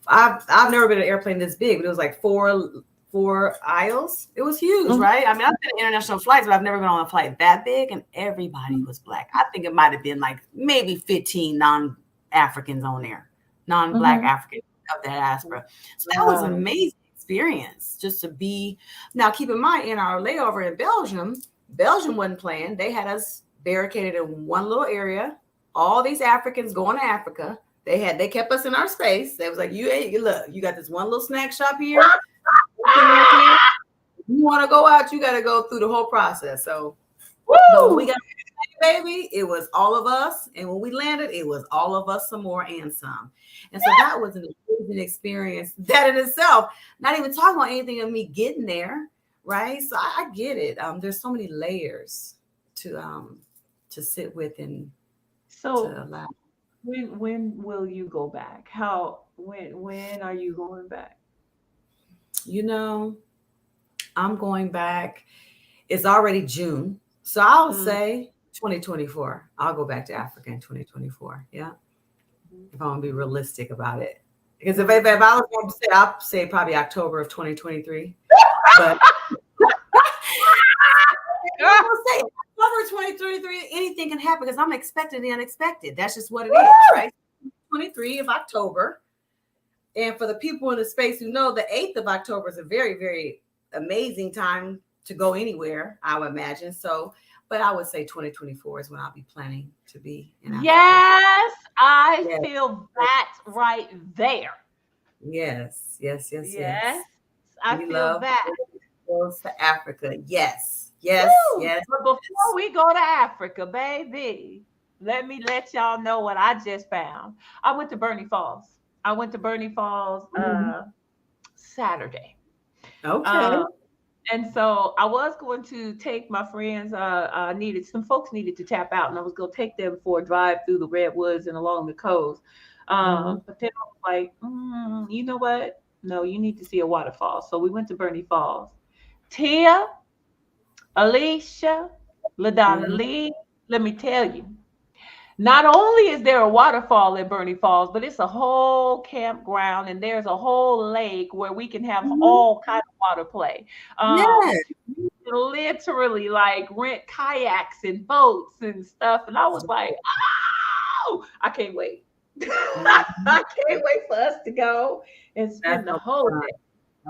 I've never been in an airplane this big, but it was like four aisles. It was huge, Mhm. right? I mean, I've been in international flights, but I've never been on a flight that big, and everybody was black. I think it might have been like maybe 15 non-Africans on there, non-black Mhm. Africans of that diaspora. So that was an Wow. amazing experience just to be. Now, keep in mind, in our layover in Belgium, Belgium wasn't playing. They had us barricaded in one little area. All these Africans going to Africa. They kept us in our space. They was like, you ain't look, you got this one little snack shop here. You want to go out, you got to go through the whole process. So, but when we Woo! got baby, it was all of us, and when we landed, it was all of us some more and some. And so that was an amazing experience. That in itself, not even talking about anything of me getting there, right? So I get it. There's so many layers to sit with and to So allow. when will you go back? How when are you going back? You know, I'm going back. It's already June. So I'll Mm. say 2024. I'll go back to Africa in 2024. Yeah. If I want to be realistic about it. Because if I was going to say, I'll say probably October of 2023. But I will say October 2023, anything can happen because I'm expecting the unexpected. That's just what it is, right? 23 of October. And for the people in the space who know, the 8th of October is a very, very amazing time to go anywhere, I would imagine. So, but I would say 2024 is when I'll be planning to be in Africa. Yes, I Yes, feel that right there. yes, yes, yes, Yes, yes. I We feel love that. goes to Africa. Yes, yes, Woo! yes, But before yes. we go to Africa, baby, let me let y'all know what I just found. I went to Bernie Falls. I went to Bernie Falls Mhm. Saturday. Okay. Um, and so I was going to take my friends. Needed some folks needed to tap out, and I was going to take them for a drive through the redwoods and along the coast. Mhm. But then I was like, you know what? No, you need to see a waterfall. So we went to Bernie Falls. Tia, Alicia, LaDonna Mhm. Lee, let me tell you, not only is there a waterfall in Bernie Falls, but it's a whole campground and there's a whole lake where we can have Mhm. all kind of water play. Yes. You can literally like rent kayaks and boats and stuff. And I was like, oh, I can't wait. Mhm. I can't wait for us to go and That's spend the so whole fun. day.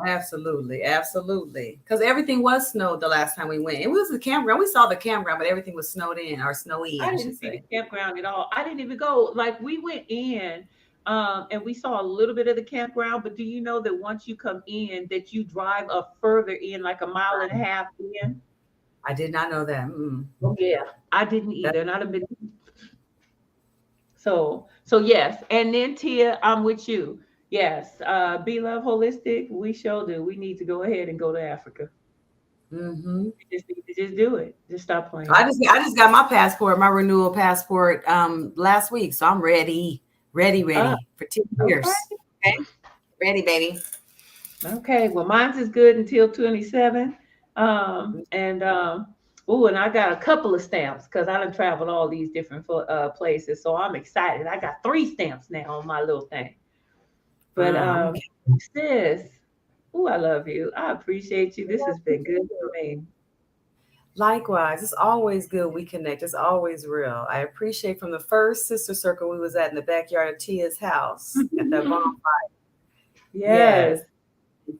Absolutely, absolutely. Because everything was snowed the last time we went. It was the campground. We saw the campground, but everything was snowed in or snowy, I I should didn't see the say. campground at all. I didn't even go. Like we went in, and we saw a little bit of the campground. But do you know that once you come in, that you drive up further in, like a mile and a half in? I did not know that. Mm. Oh yeah, I didn't That, either, and I'd have been so yes. And then Tia, I'm with you. Yes, Be Love Holistic. We sure do. We need to go ahead and go to Africa. hmm We just need to just do it. Just stop I playing. just I just got my passport, my renewal passport, last week, so I'm ready, ready, Uh, ready for 10 years. okay. Okay, ready, baby. Okay, well, mine's is good until 27. And oh, and I got a couple of stamps because I done traveled all these different places, so I'm excited. I got three stamps now on my little thing. But I'm sis, oh, I love you. I appreciate you. This has been good for me. Likewise, it's always good we connect. It's always real. I appreciate from the first sister circle we was at in the backyard of Tia's house at that bonfire. Yes,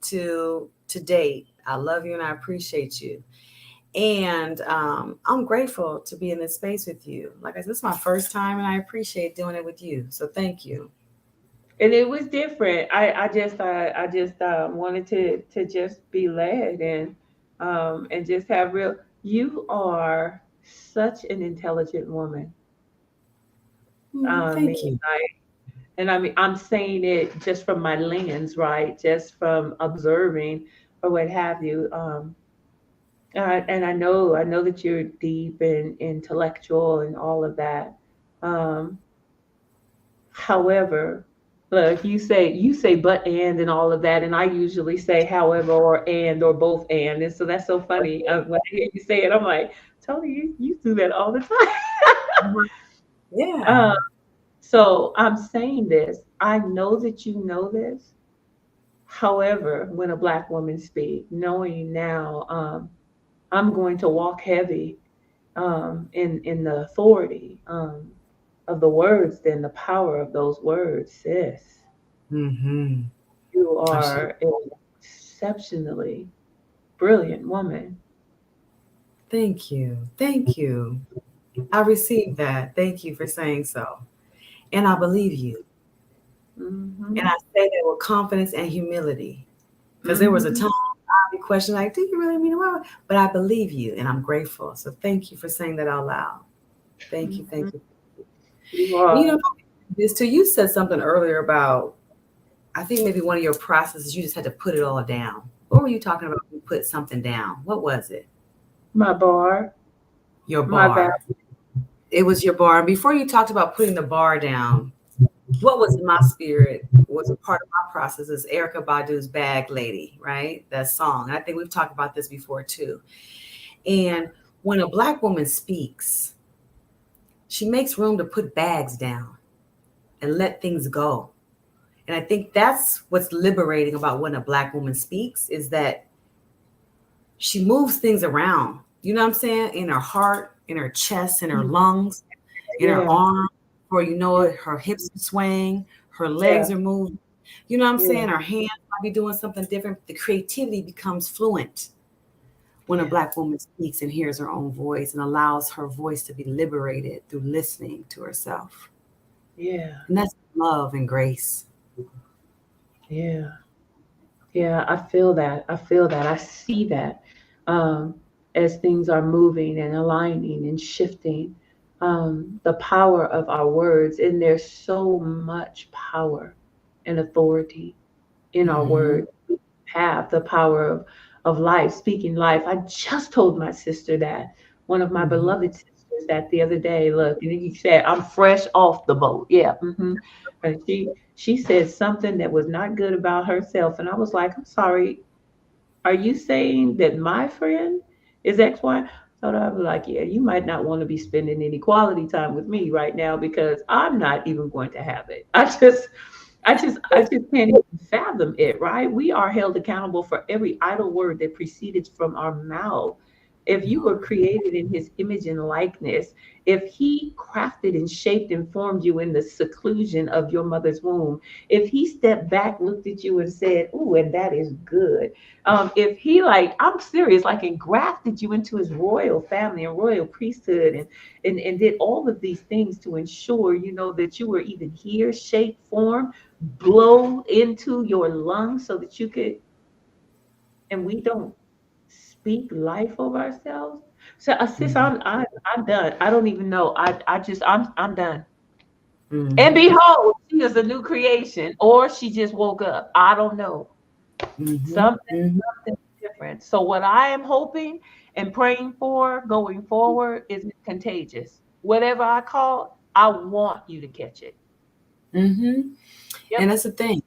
Yes. to date. I love you and I appreciate you. And I'm grateful to be in this space with you. Like I said, this is my first time and I appreciate doing it with you. So thank you. and it was different. I just wanted to just be led and just have real. You are such an intelligent woman. I mean, Thank you. and I mean, I'm saying it just from my lens, right? Just from observing or what have you. And I know that you're deep and intellectual and all of that. Um, However, look, you say but and all of that, and I usually say however or and or both and so that's so funny. When I hear you say it, I'm like, Tony, you do that all the time. Mhm. Yeah. uh, so I'm saying this. I know that you know this. However, when a black woman speaks, knowing now, I'm going to walk heavy in the authority of the words, then the power of those words, sis. Mm-hmm. You I should. are an exceptionally brilliant woman. Thank you. Thank you. I received that. Thank you for saying so. And I believe you. And Hmm. I say that with confidence and humility. Because there was a Hmm. time I'd be questioning, like, do you really mean it? But I believe you and I'm grateful. So thank you for saying that out loud. Thank you. Hmm. Thank you. You And, are. this too, you said something earlier about, I think maybe one of your processes, you just had to put it all down. What were you talking about? You put something down. What was it? My bar, Your my back. bar. It was your bar. And before you talked about putting the bar down, what was in my spirit was a part of my process is Erica Badu's Bag Lady, right? That song. And I think we've talked about this before too. And when a black woman speaks, she makes room to put bags down and let things go. And I think that's what's liberating about when a black woman speaks is that she moves things around. You know what I'm saying? In her heart, in her chest, in her lungs, in her Yeah, arm. Before you know yeah, it, her hips are swaying, her yeah, legs are moving. You know what I'm yeah, saying? Her hands might be doing something different. The creativity becomes fluent when a yeah, black woman speaks and hears her own voice and allows her voice to be liberated through listening to herself. yeah, And that's love and grace. yeah. Yeah, I feel that. I feel that. I see that um, as things are moving and aligning and shifting. The power of our words, and there's so much power and authority in our Mm-hmm. words. We have the power of life, speaking life. I just told my sister that, one of my Mm-hmm. beloved sisters, that the other day. Look, and he said, I'm fresh off the boat. Yeah. And she said something that was not good about herself. And I was like, I'm sorry, are you saying that my friend is XY? So I was like, yeah, you might not want to be spending any quality time with me right now because I'm not even going to have it. I just can't even fathom it, right? We are held accountable for every idle word that proceeded from our mouth. If We you were are. created in his image and likeness, if he crafted and shaped and formed you in the seclusion of your mother's womb, if he stepped back, looked at you and said, ooh, and that is good. If he, like, I'm serious, like engrafted you into his royal family and royal priesthood and did all of these things to ensure, that you were even here, shape, form, blow into your lungs so that you could, and we don't speak life over ourselves. So, sis, Mm-hmm. I'm done. I don't even know. I'm done. And Mm-hmm. behold, she is a new creation, or she just woke up. I don't know. Mm-hmm. Something, Mm-hmm. something different. So what I am hoping and praying for going forward is contagious. Whatever I call, I want you to catch it. Mm-hmm. And Yep. that's the thing.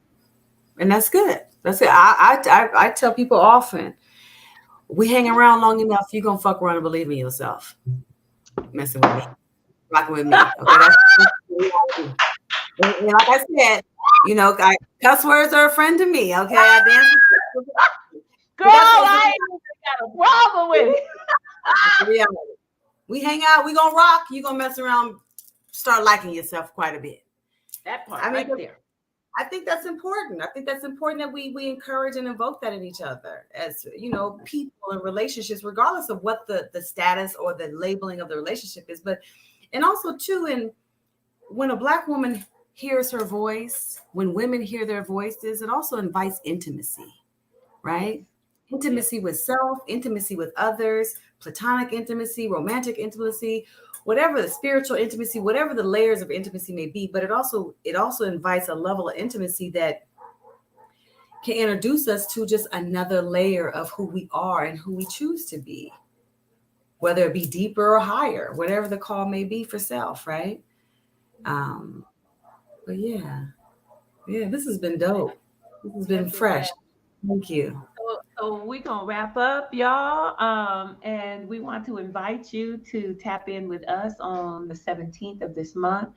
And that's good. That's it. I tell people often, we hang around long enough, you're gonna fuck around and believe in yourself. Messing with me, rocking with me. Okay, that's the reality. And like I said, cuss words are a friend to me. Okay, I dance with Girl, but that's it's the I ain't even got a problem with it. reality. We hang out, we gonna rock, you gonna mess around, start liking yourself quite a bit. That part I mean, right there. I think that's important. I think that's important that we encourage and invoke that in each other as people in relationships, regardless of what the status or the labeling of the relationship is. But and also too, in when a black woman hears her voice, when women hear their voices, it also invites intimacy, right? Intimacy with self, intimacy with others, platonic intimacy, romantic intimacy, whatever the spiritual intimacy, whatever the layers of intimacy may be. But it also invites a level of intimacy that can introduce us to just another layer of who we are and who we choose to be, whether it be deeper or higher, whatever the call may be for self, right? Um, but yeah, this has been dope. This has been Yes, it fresh. has. Thank you. So we're gonna wrap up, y'all. And we want to invite you to tap in with us on the 17th of this month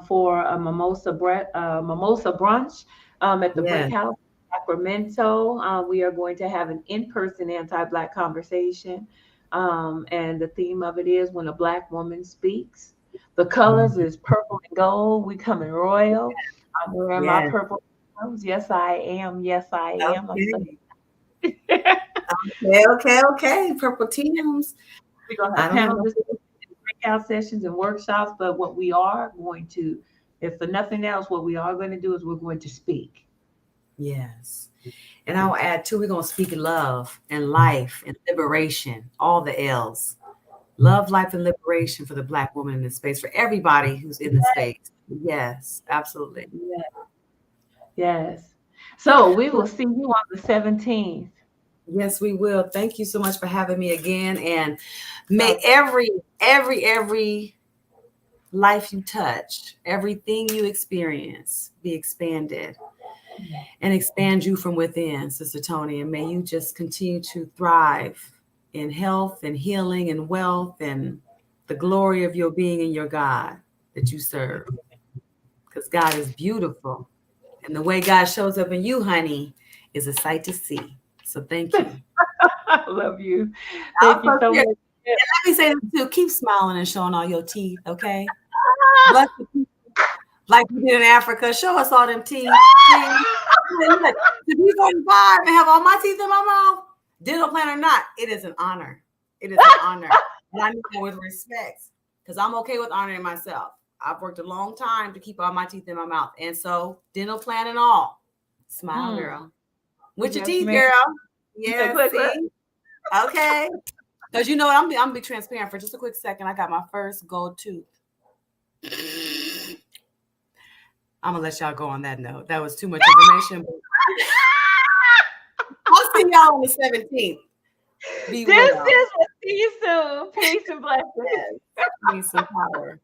for a mimosa brunch at the Yeah, Brick House in Sacramento. We are going to have an in-person anti-Black conversation, and the theme of it is when a Black woman speaks. The colors is purple and gold. We coming royal. I'm wearing my yeah. purple. Yes, I am. Yes, I am. I'm so Okay. Okay. Purple T's. we're gonna I have don't panel know. discussions, breakout sessions, and workshops. But what we are going to, if for nothing else, what we are going to do is we're going to speak. Yes. And I'll add too, we're going to speak love and life and liberation, all the L's. Love, life, and liberation for the Black woman in this space, for everybody who's in the space. Yes, absolutely. Yes. Yes. So we will see you on the 17th. Yes, we will. Thank you so much for having me again. And may Oh, every life you touch, everything you experience be expanded and expand you from within, Sister Tony. And may you just continue to thrive in health and healing and wealth and the glory of your being and your God that you serve. Because God is beautiful. And the way God shows up in you, honey, is a sight to see. So thank you. I love you. I'm Thank you so so serious. much. And let me say this too. Keep smiling and showing all your teeth, okay? Bless the people like we did in Africa. Show us all them teeth. Look, to be 45 and have all my teeth in my mouth, dental plan or not, it is an honor. It is an honor. And I mean that with respect because I'm okay with honoring myself. I've worked a long time to keep all my teeth in my mouth. And so, dental plan and all. Smile, girl. With your Yes, teeth, ma'am. girl. Look, Yeah, look, look. see? Okay. Because you know what? I'm gonna be transparent for just a quick second. I got my first gold tooth. I'm gonna let y'all go on that note. That was too much information. I'll see y'all on the 17th. Be This well. is a see you soon. Peace and blessings. Yes. Need some power.